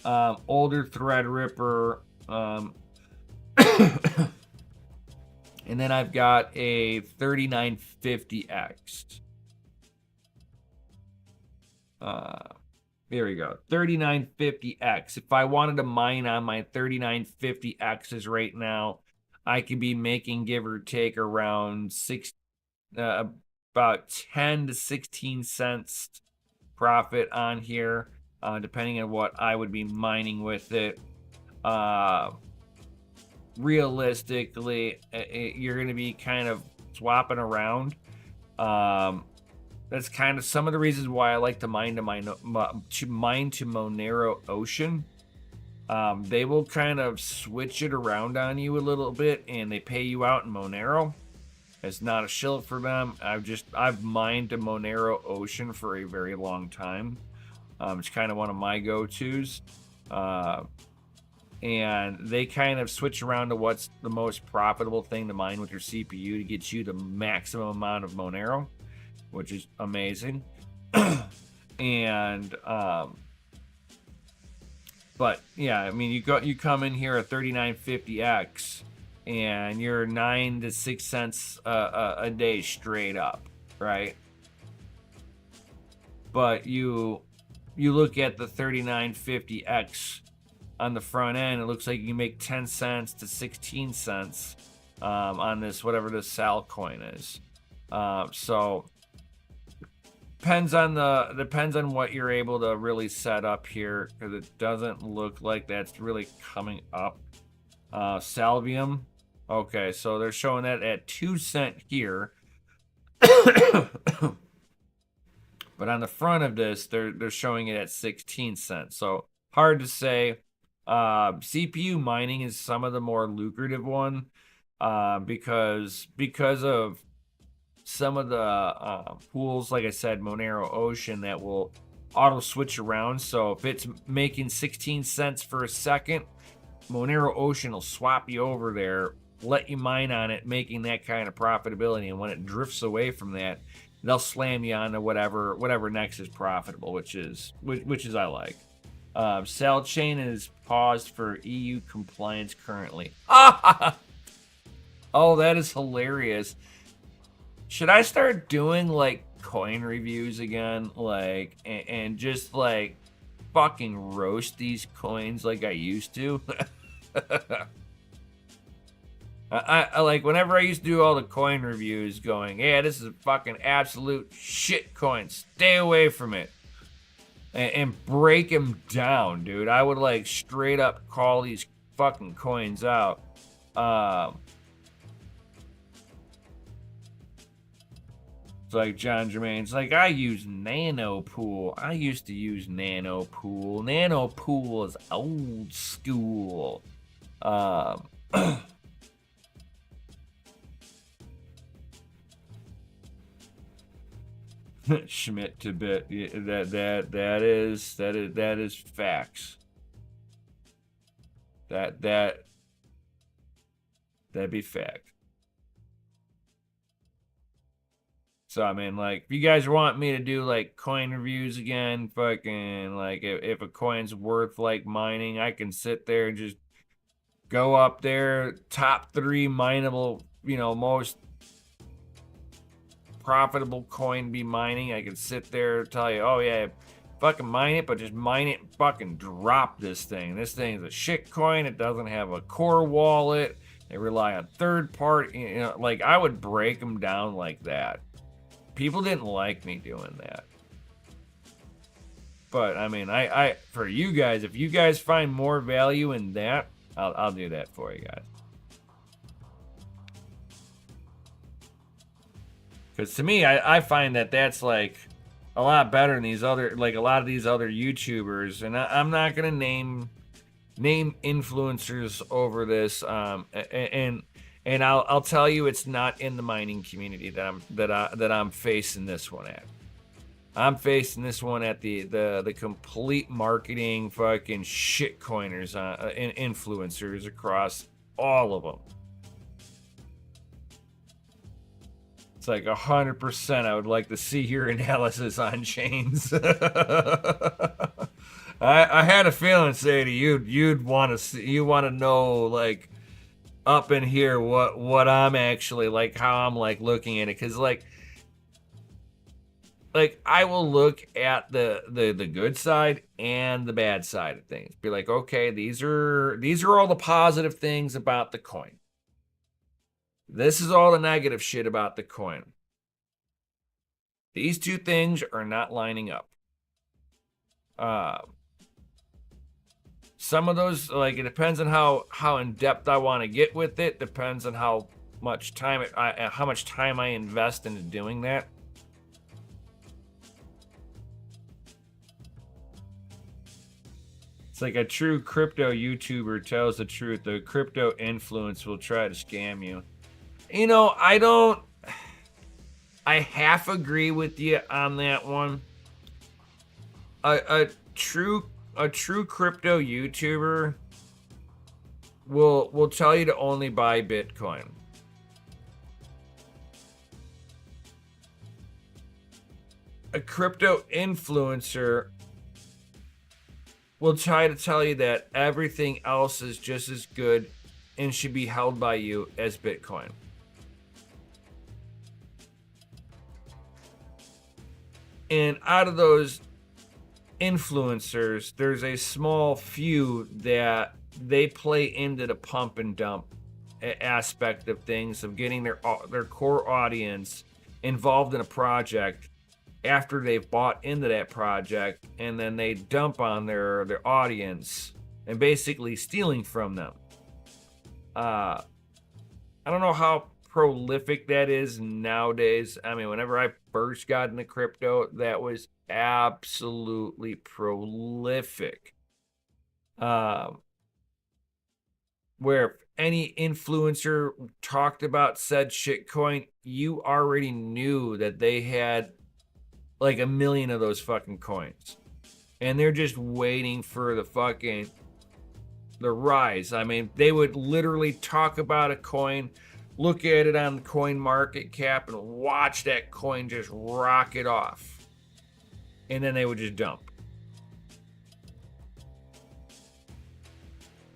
older Threadripper, and then I've got a 3950X. There we go, 3950X. If I wanted to mine on my 3950Xs right now, I could be making, give or take, around about 10 to 16 cents profit on here, depending on what I would be mining with it. Realistically, you're going to be kind of swapping around. That's kind of some of the reasons why I like to mine to Monero Ocean. They will kind of switch it around on you a little bit, and they pay you out in Monero. It's not a shill for them. I've mined to Monero Ocean for a very long time. It's kind of one of my go-tos. And they kind of switch around to what's the most profitable thing to mine with your CPU to get you the maximum amount of Monero, which is amazing. And but yeah, I mean, you come in here at 3950X and you're 9 to 6 cents a day straight up, right? But you look at the 3950X on the front end, it looks like you can make 10 cents to 16 cents on this, whatever the Sal coin is. So depends on what you're able to really set up here, because it doesn't look like that's really coming up. Salvium, okay, so they're showing that at 2 cents here. But on the front of this, they're showing it at 16 cents. So hard to say. CPU mining is some of the more lucrative one, because of some of the pools, like I said, Monero Ocean, that will auto switch around. So if it's making 16 cents for a second, Monero Ocean will swap you over there, let you mine on it, making that kind of profitability. And when it drifts away from that, they'll slam you onto whatever next is profitable, which is I like. Sal chain is paused for EU compliance currently. Oh, that is hilarious. Should I start doing like coin reviews again, like and just like fucking roast these coins like I used to? I like, whenever I used to do all the coin reviews, going, yeah, this is a fucking absolute shit coin, stay away from it, and break them down, dude. I would like straight up call these fucking coins out. It's like John Germain's like, I use Nanopool. I used to use Nanopool. Nanopool is old school. Schmidt to bit. Yeah, that is facts. That'd be fact. So I mean, like, if you guys want me to do like coin reviews again, fucking like if a coin's worth like mining, I can sit there and just go up there, top 3 mineable, most profitable coin be mining. I can sit there and tell you, oh yeah, fucking mine it, but just mine it and fucking drop this thing. This thing is a shit coin. It doesn't have a core wallet. They rely on third party. Like, I would break them down like that. People didn't like me doing that. But I mean, I for you guys, if you guys find more value in that, I'll do that for you guys. Because to me, I find that that's like a lot better than these other, like a lot of these other YouTubers. And I'm not gonna name influencers over this. And I'll tell you, it's not in the mining community that I'm facing this one at. I'm facing this one at the complete marketing fucking shitcoiners, and influencers across all of them. It's like 100%. I would like to see your analysis on chains. I had a feeling, Sadie, you'd want to see, you want to know, like, up in here what I'm actually like, how I'm like looking at it, because like I will look at the good side and the bad side of things. Be like, okay, these are all the positive things about the coin. This is all the negative shit about the coin. These two things are not lining up. Some of those, like, it depends on how in depth I want to get with it. Depends on how much time I invest into doing that. It's like a true crypto YouTuber tells the truth. The crypto influence will try to scam you. I half agree with you on that one. A true crypto YouTuber will tell you to only buy Bitcoin. A crypto influencer will try to tell you that everything else is just as good and should be held by you as Bitcoin. And out of those influencers, there's a small few that they play into the pump and dump aspect of things, of getting their core audience involved in a project after they've bought into that project, and then they dump on their audience and basically stealing from them. I don't know how prolific that is nowadays. I mean, whenever I first got into crypto, that was absolutely prolific. Where if any influencer talked about said shitcoin, you already knew that they had like 1 million of those fucking coins, and they're just waiting for the rise. I mean, they would literally talk about a coin, look at it on the coin market cap, and watch that coin just rocket off, and then they would just dump.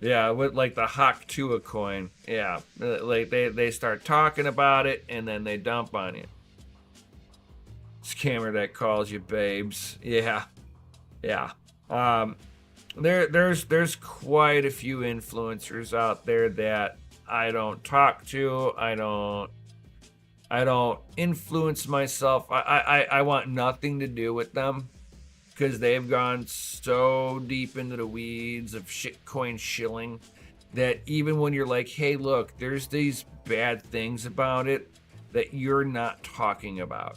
Yeah, with like the Hawk Tua coin. Yeah, like they start talking about it, and then they dump on you. Scammer that calls you babes. Yeah. There's quite a few influencers out there that I don't talk to. I don't influence myself. I want nothing to do with them, because they've gone so deep into the weeds of shitcoin shilling that even when you're like, hey, look, there's these bad things about it that you're not talking about.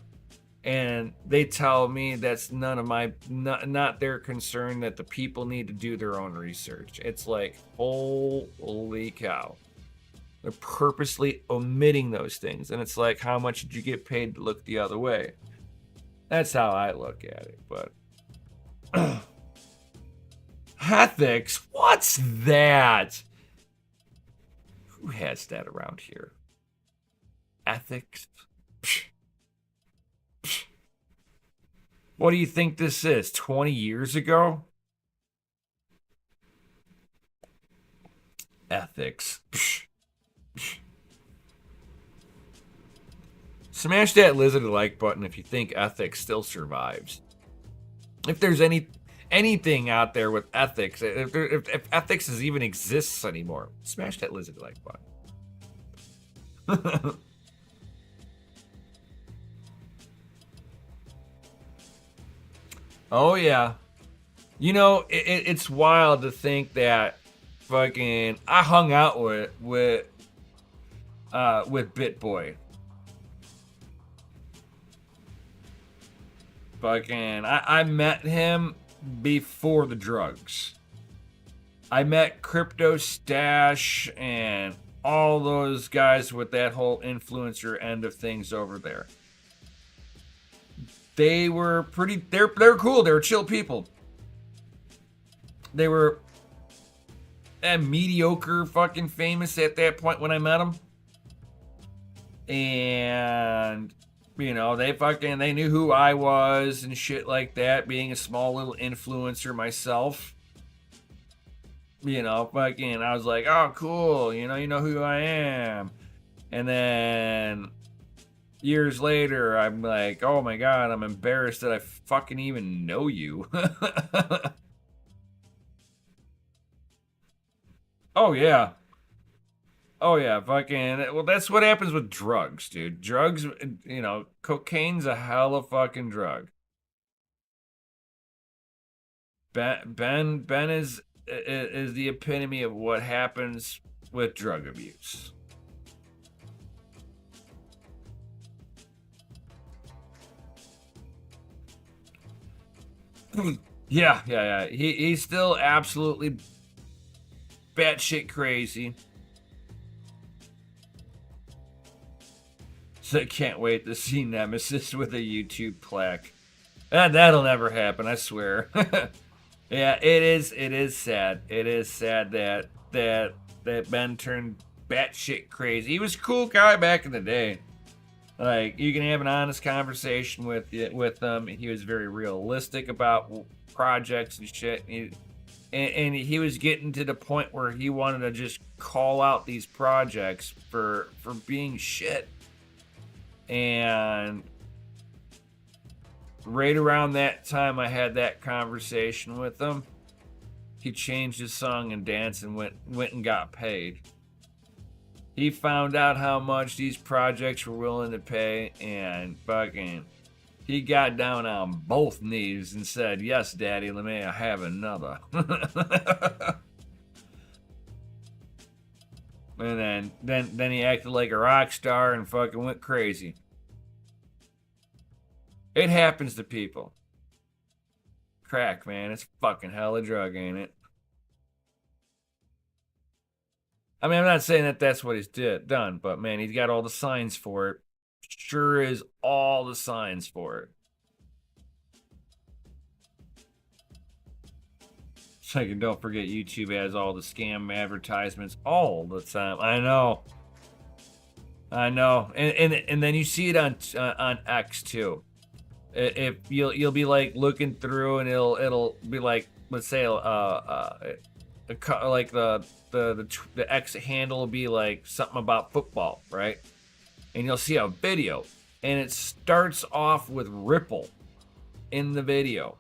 and they tell me that's none of my not their concern, that the people need to do their own research. It's like, holy cow. They're purposely omitting those things, and it's like, how much did you get paid to look the other way? That's how I look at it. But ethics, what's that? Who has that around here? Ethics? Psh. Psh. What do you think this is? 20 years ago? Ethics. Psh. Psh. Smash that lizard like button if you think ethics still survives. If there's anything out there with ethics, if ethics even exists anymore, smash that lizard like button. Oh yeah, you know it's wild to think that fucking I hung out with BitBoy. Fucking I met him before the drugs. I met Crypto Stash and all those guys with that whole influencer end of things over there. They were pretty. They're cool. They were chill people. They were mediocre, fucking famous at that point when I met them, and you know they knew who I was and shit like that. Being a small little influencer myself, you know, fucking I was like, oh cool, you know who I am, and then years later, I'm like, oh my god, I'm embarrassed that I fucking even know you. Oh yeah. Oh yeah, fucking well that's what happens with drugs, dude. Drugs, you know, cocaine's a hell of fucking drug. Ben is the epitome of what happens with drug abuse. Yeah. He's still absolutely batshit crazy. So I can't wait to see Nemesis with a YouTube plaque. That'll never happen, I swear. Yeah, it is. It is sad. It is sad that Ben turned batshit crazy. He was a cool guy back in the day. Like you can have an honest conversation with him. He was very realistic about projects and shit. And he was getting to the point where he wanted to just call out these projects for being shit. And right around that time I had that conversation with him, he changed his song and dance and went and got paid. He found out how much these projects were willing to pay, and fucking he got down on both knees and said, yes daddy, let me have another. And then he acted like a rock star and fucking went crazy. It happens to people. Crack, man, it's fucking hella drug, ain't it? I mean, I'm not saying that that's what he's done, but man, he's got all the signs for it. Sure is all the signs for it. So you don't forget YouTube has all the scam advertisements all the time. I know, and then you see it on X too. If you'll be like looking through and it'll be like, let's say like the X handle will be like something about football, right? And you'll see a video, and it starts off with Ripple in the video.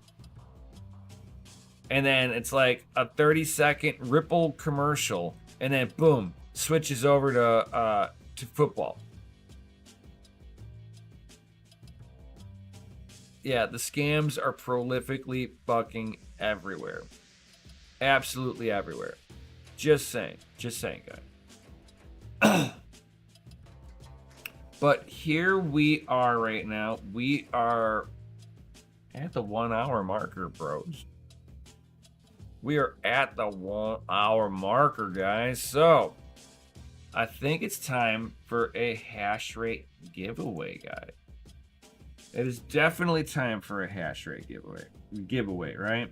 And then it's like a 30-second Ripple commercial, and then boom, switches over to football. Yeah, the scams are prolifically fucking everywhere. Absolutely everywhere. Just saying, guys. But here we are right now. We are at the 1 hour marker, bros. We are at the 1 hour marker, guys. So I think it's time for a hash rate giveaway, guys. It is definitely time for a hash rate giveaway, right?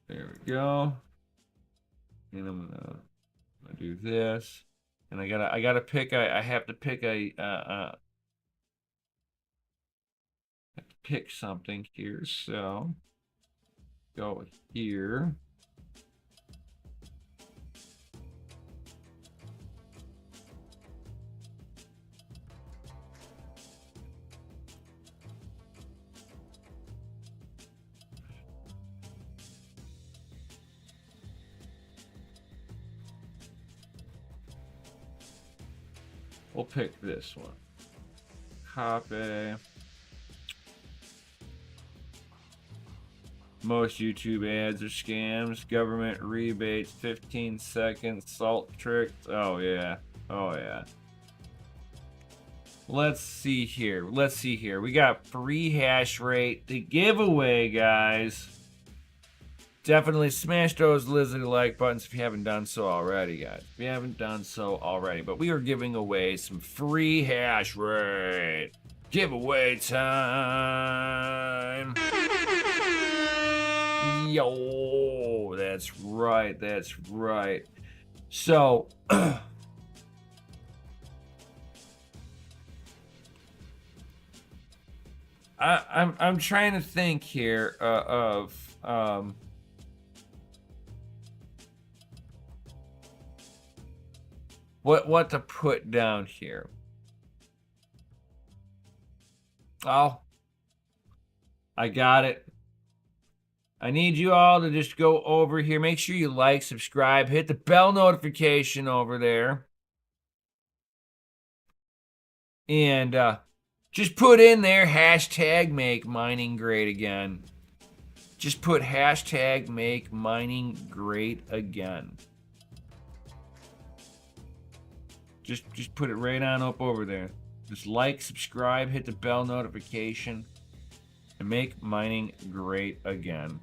There we go. And I'm gonna do this. And I gotta pick I have to pick pick something here. So go here. We'll pick this one. Copy. Most YouTube ads are scams. Government rebates, 15 seconds, salt tricks. Oh yeah. Oh yeah. Let's see here. We got free hash rate to give away, guys. Definitely smash those lizard like buttons if you haven't done so already, guys. If you haven't done so already. But we are giving away some free hash rate. Giveaway time. Yo, that's right. That's right. So, I'm trying to think here of what to put down here. Oh, I got it. I need you all to just go over here. Make sure you like, subscribe, hit the bell notification over there. And just put in there hashtag make mining great again. Just put hashtag make mining great again. Just put it right on up over there. Just like, subscribe, hit the bell notification, and make mining great again.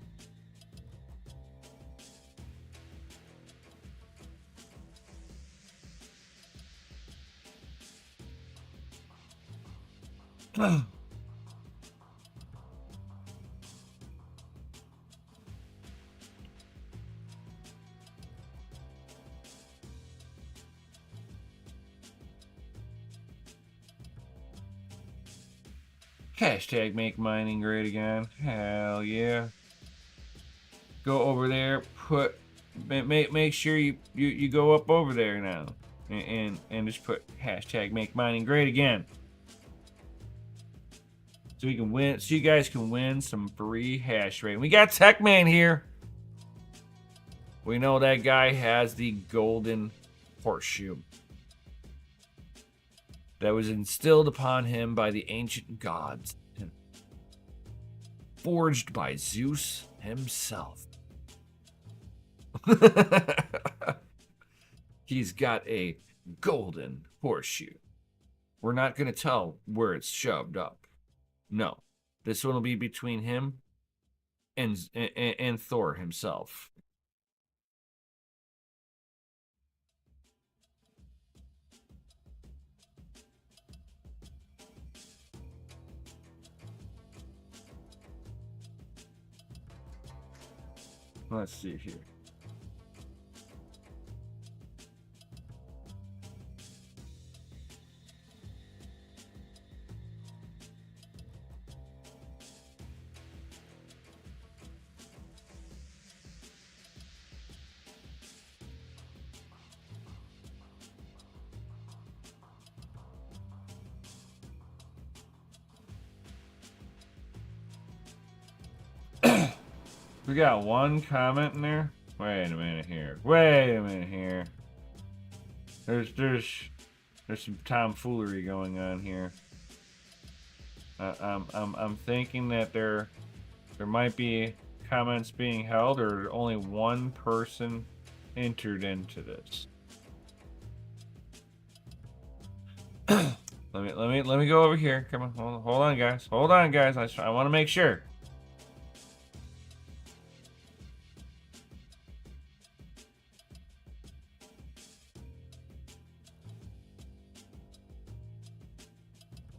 Hashtag make mining great again. Hell yeah. Go over there, make sure you go up over there now. And just put hashtag make mining great again. So we can win, so you guys can win some free hash rate. We got Techman here. We know that guy has the golden horseshoe that was instilled upon him by the ancient gods, forged by Zeus himself. He's got a golden horseshoe. We're not going to tell where it's shoved up. No, this one will be between him and Thor himself. Let's see here. We got one comment in there. Wait a minute here. There's some tomfoolery going on here. I'm thinking that there might be comments being held, or only one person entered into this? Let me go over here. Come on, hold on, guys. Hold on, guys. I want to make sure.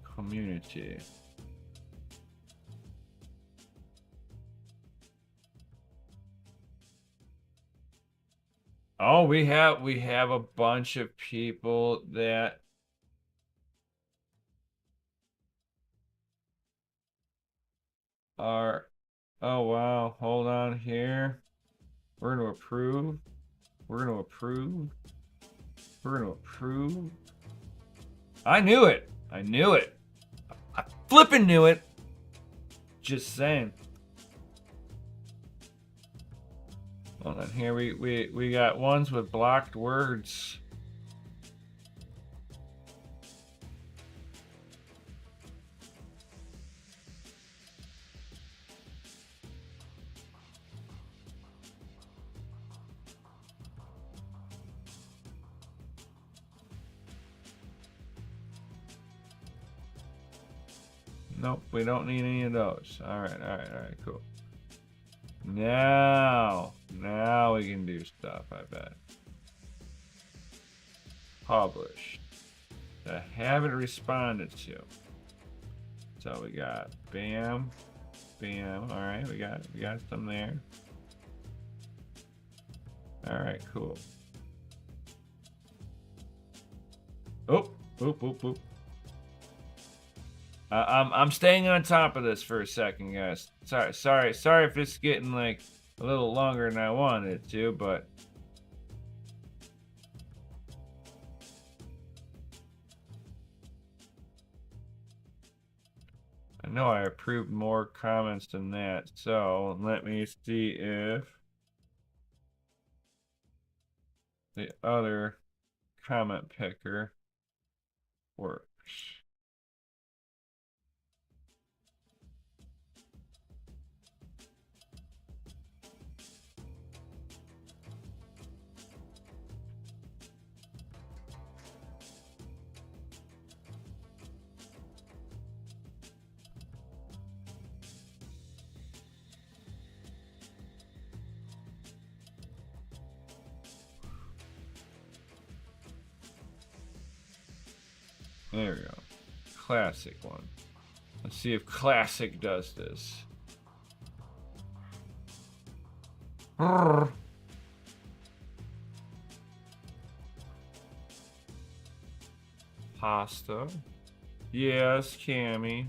Community. Oh, we have a bunch of people that are. Oh wow, hold on here. We're gonna approve. We're gonna approve. We're gonna approve. I knew it. I knew it. I flipping knew it. Just saying. Hold on here. We got ones with blocked words. Nope, we don't need any of those. All right, cool. Now we can do stuff, I bet. Publish. I haven't responded to. So we got bam, bam. All right, we got some there. All right, cool. Oop. I'm staying on top of this for a second, guys. Sorry if it's getting like a little longer than I wanted it to, but I know I approved more comments than that. So let me see if the other comment picker works. There we go. Classic one. Let's see if Classic does this. Pasta. Yes, Cammy.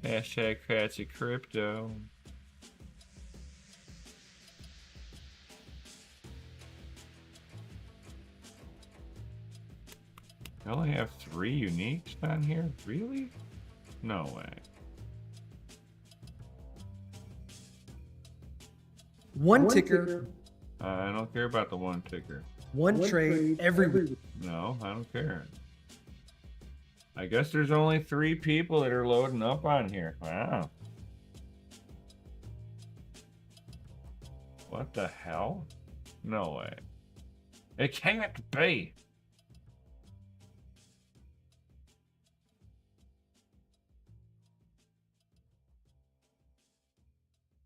Hashtag Classic Crypto. I only have 3 uniques on here? Really? No way. One ticker. I don't care about the one ticker. One trade every week. No, I don't care. I guess there's only 3 people that are loading up on here. Wow. What the hell? No way. It can't be.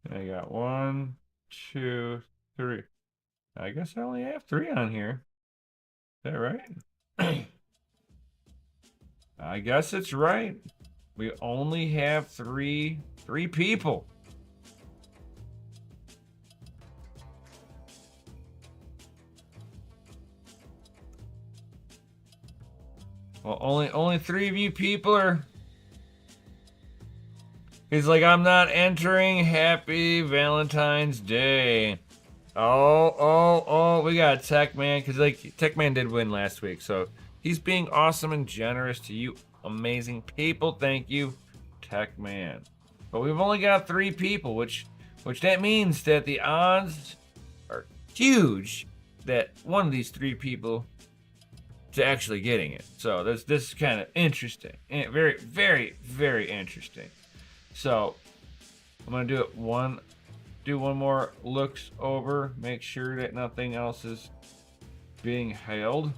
I got 1, 2, 3. I guess I only have 3 on here. Is that right? I guess it's right. We only have three people. Well, only 3 of you people are. He's like, I'm not entering. Happy Valentine's Day. Oh, we got Techman, because like Techman did win last week, so he's being awesome and generous to you amazing people. Thank you, Techman. But we've only got 3 people, which that means that the odds are huge that one of these 3 people to actually getting it. So this is kind of interesting. Very, very, very interesting. So I'm gonna do it one do one more looks over, make sure that nothing else is being held.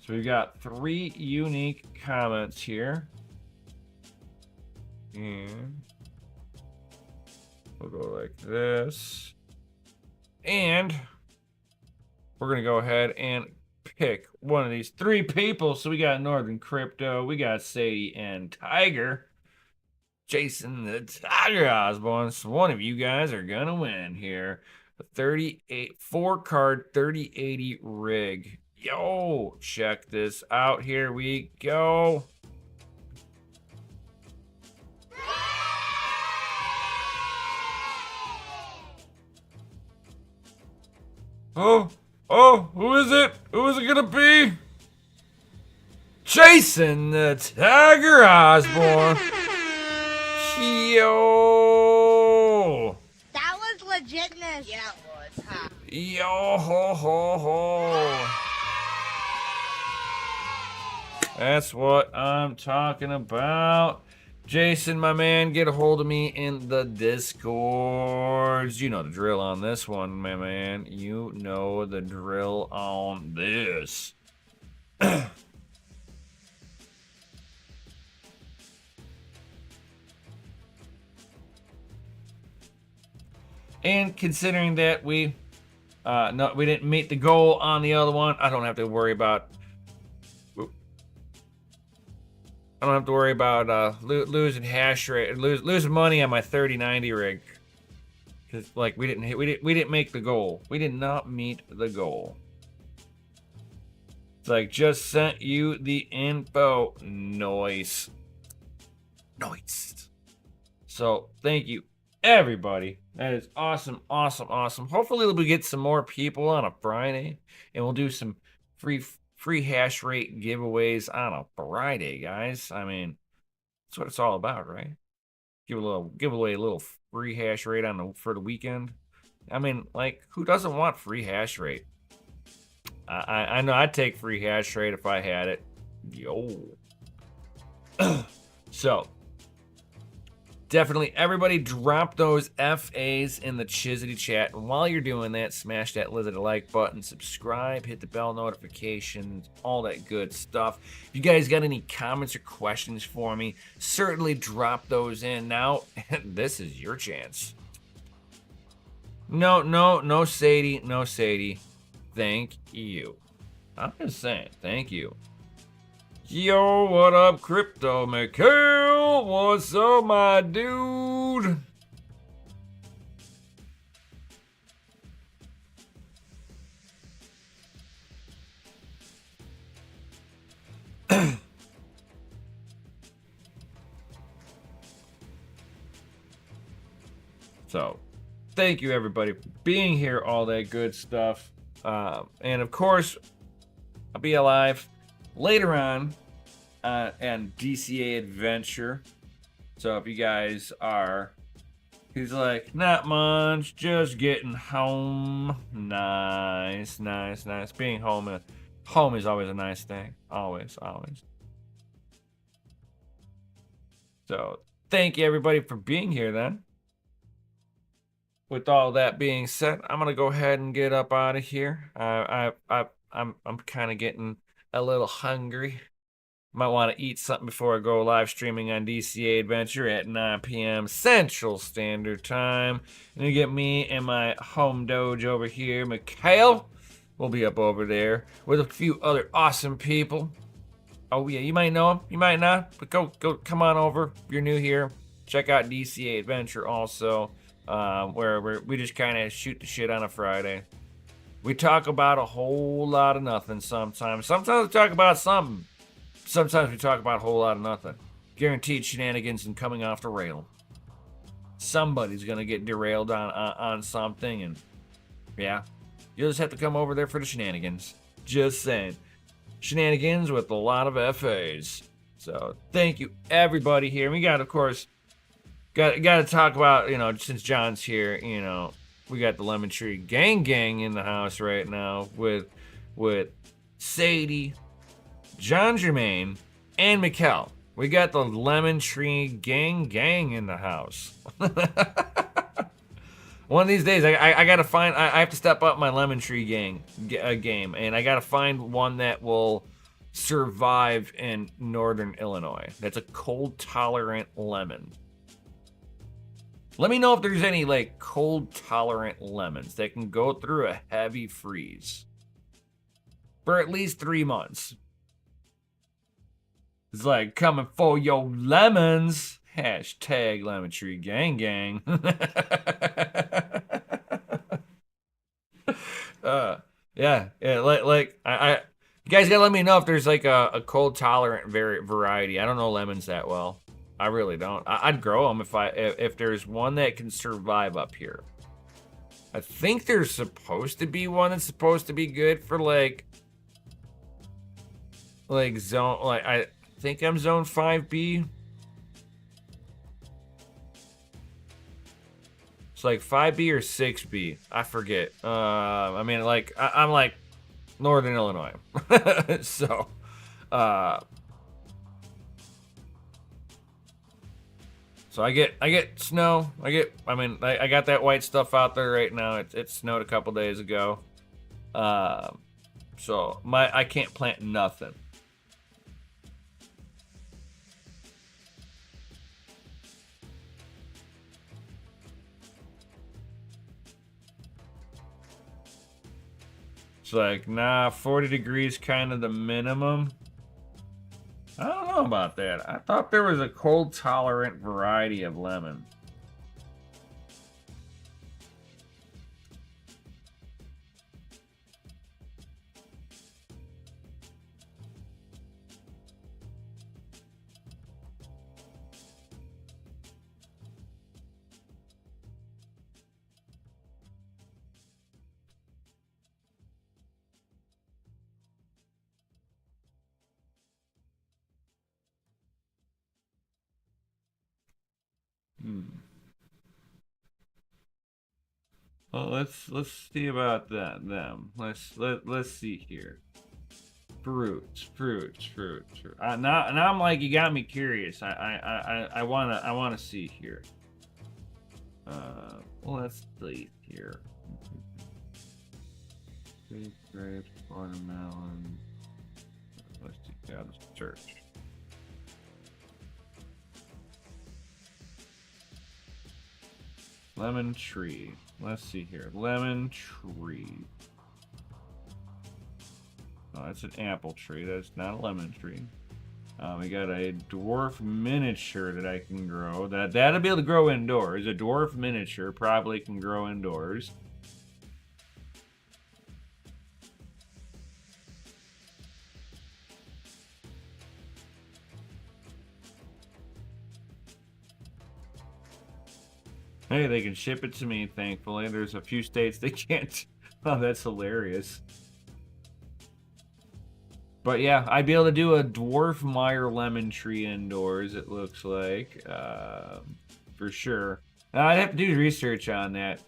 So we've got 3 unique comments here. And we'll go like this. And we're going to go ahead and pick one of these 3 people. So we got Northern Crypto, we got Sadie and Tiger. Jason the Tiger Osborne. So one of you guys are going to win here. A 4-card 3080 rig. Yo, check this out. Here we go. Oh, who is it? Who is it gonna be? Jason the Tiger Osborne. Yo. That was legitness. Yeah, it was, huh? Yo ho ho ho. That's what I'm talking about. Jason, my man, get a hold of me in the Discords. You know the drill on this one, my man. You know the drill on this. And considering that we didn't meet the goal on the other one, I don't have to worry about losing hash rate, losing money on my 3090 rig, because like we didn't make the goal. We did not meet the goal. It's like, just sent you the info. Nice. So thank you, everybody. That is awesome. Hopefully we'll get some more people on a Friday, and we'll do some free hash rate giveaways on a Friday, guys. I mean, that's what it's all about, right? Give away a little free hash rate for the weekend. I mean, like, who doesn't want free hash rate? I know I'd take free hash rate if I had it. Yo. So definitely, everybody drop those FAs in the Chizity chat. And while you're doing that, smash that lizard like button, subscribe, hit the bell notifications, all that good stuff. If you guys got any comments or questions for me, certainly drop those in now. This is your chance. No, Sadie. Thank you. I'm just saying, thank you. Yo, what up, Crypto Mikhail? What's up, my dude? So, thank you, everybody, for being here, all that good stuff. And, of course, I'll be alive later on and DCA Adventure. So if you guys are, he's like, not much, just getting home. Nice. Being home is always a nice thing. Always. So thank you, everybody, for being here then. With all that being said, I'm gonna go ahead and get up out of here. I'm kind of getting a little hungry. Might want to eat something before I go live streaming on DCA Adventure at 9 p.m. Central Standard Time. And you get me and my home doge over here, Mikhail. We'll be up over there with a few other awesome people. Oh yeah, you might know them, you might not, but go, come on over if you're new here. Check out DCA Adventure also, where we just kind of shoot the shit on a Friday. We talk about a whole lot of nothing sometimes. Sometimes we talk about something. Sometimes we talk about a whole lot of nothing. Guaranteed shenanigans and coming off the rail. Somebody's gonna get derailed on something, and yeah, you'll just have to come over there for the shenanigans. Just saying. Shenanigans with a lot of FAs. So thank you, everybody here. We got, of course, got to talk about, since John's here, We got the Lemon Tree Gang in the house right now with Sadie, John Jermaine, and Mikkel. We got the Lemon Tree Gang in the house. One of these days, I gotta find. I have to step up my Lemon Tree game, and I gotta find one that will survive in Northern Illinois. That's a cold tolerant lemon. Let me know if there's any like cold tolerant lemons that can go through a heavy freeze for at least 3 months. It's like coming for your lemons. Hashtag Lemon Tree Gang. Yeah. Like you guys gotta let me know if there's like a cold tolerant variety. I don't know lemons that well. I really don't. I'd grow them if there's one that can survive up here. I think there's supposed to be one that's supposed to be good for like zone. Like I think I'm zone 5B. It's like 5B or 6B. I forget. I mean, like I'm like Northern Illinois, so. So I get snow. I got that white stuff out there right now. It snowed a couple days ago. So I can't plant nothing. It's like, nah, 40 degrees kind of the minimum. I don't know about that. I thought there was a cold tolerant variety of lemon. Well, let's see about them. Let's see here. Fruits. Now I'm like, you got me curious. I wanna see here. Let's see here. Grapes, watermelon. Let's see. Let's search. Lemon tree. Let's see here. Lemon tree. Oh, that's an apple tree. That's not a lemon tree. We got a dwarf miniature that I can grow. That'll be able to grow indoors. A dwarf miniature probably can grow indoors. Hey, they can ship it to me, thankfully. There's a few states they can't. Oh, that's hilarious. But yeah, I'd be able to do a dwarf Meyer lemon tree indoors, it looks like. For sure. Now, I'd have to do research on that.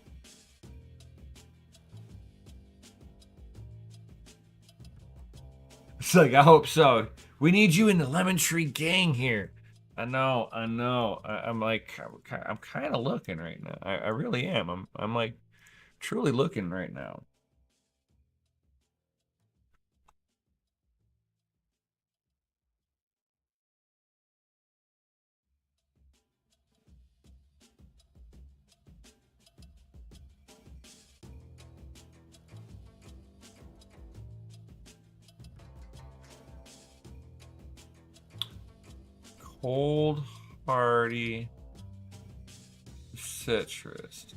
It's like, I hope so. We need you in the lemon tree gang here. I know. I'm kind of looking right now. I really am. I'm like truly looking right now. Cold, hardy, citrus.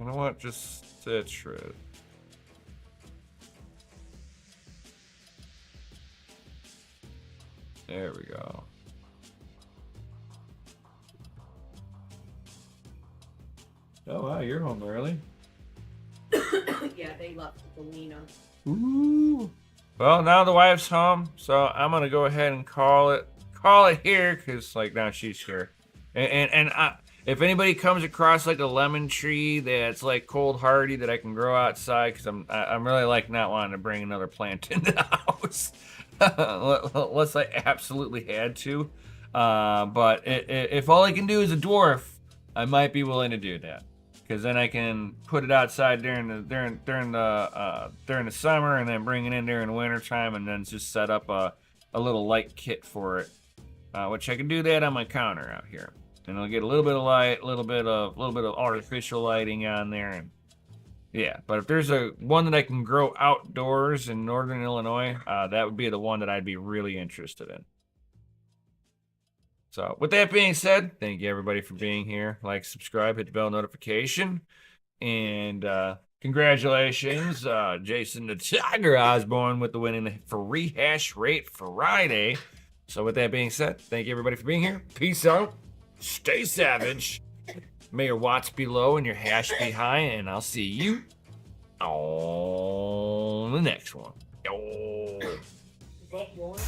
You know what? Just citrus. There we go. Oh wow, you're home early. Yeah, they left Galena. Ooh. Well, now the wife's home, so I'm gonna go ahead and call it here, cause like now she's here, and If anybody comes across like a lemon tree that's like cold hardy that I can grow outside, because I'm really like not wanting to bring another plant into the house unless I absolutely had to. But if all I can do is a dwarf, I might be willing to do that, because then I can put it outside during the summer and then bring it in during the winter time and then just set up a little light kit for it, which I can do that on my counter out here. And I'll get a little bit of light, a little bit of artificial lighting on there, and yeah. But if there's one that I can grow outdoors in northern Illinois, that would be the one that I'd be really interested in. So with that being said, thank you everybody for being here. Like, subscribe, hit the bell notification, and congratulations, Jason the Tiger Osborne with the winning free Hash Rate Friday. So with that being said, thank you everybody for being here. Peace out. Stay savage. May your watts be low and your hash be high, and I'll see you on the next one. Is that yours?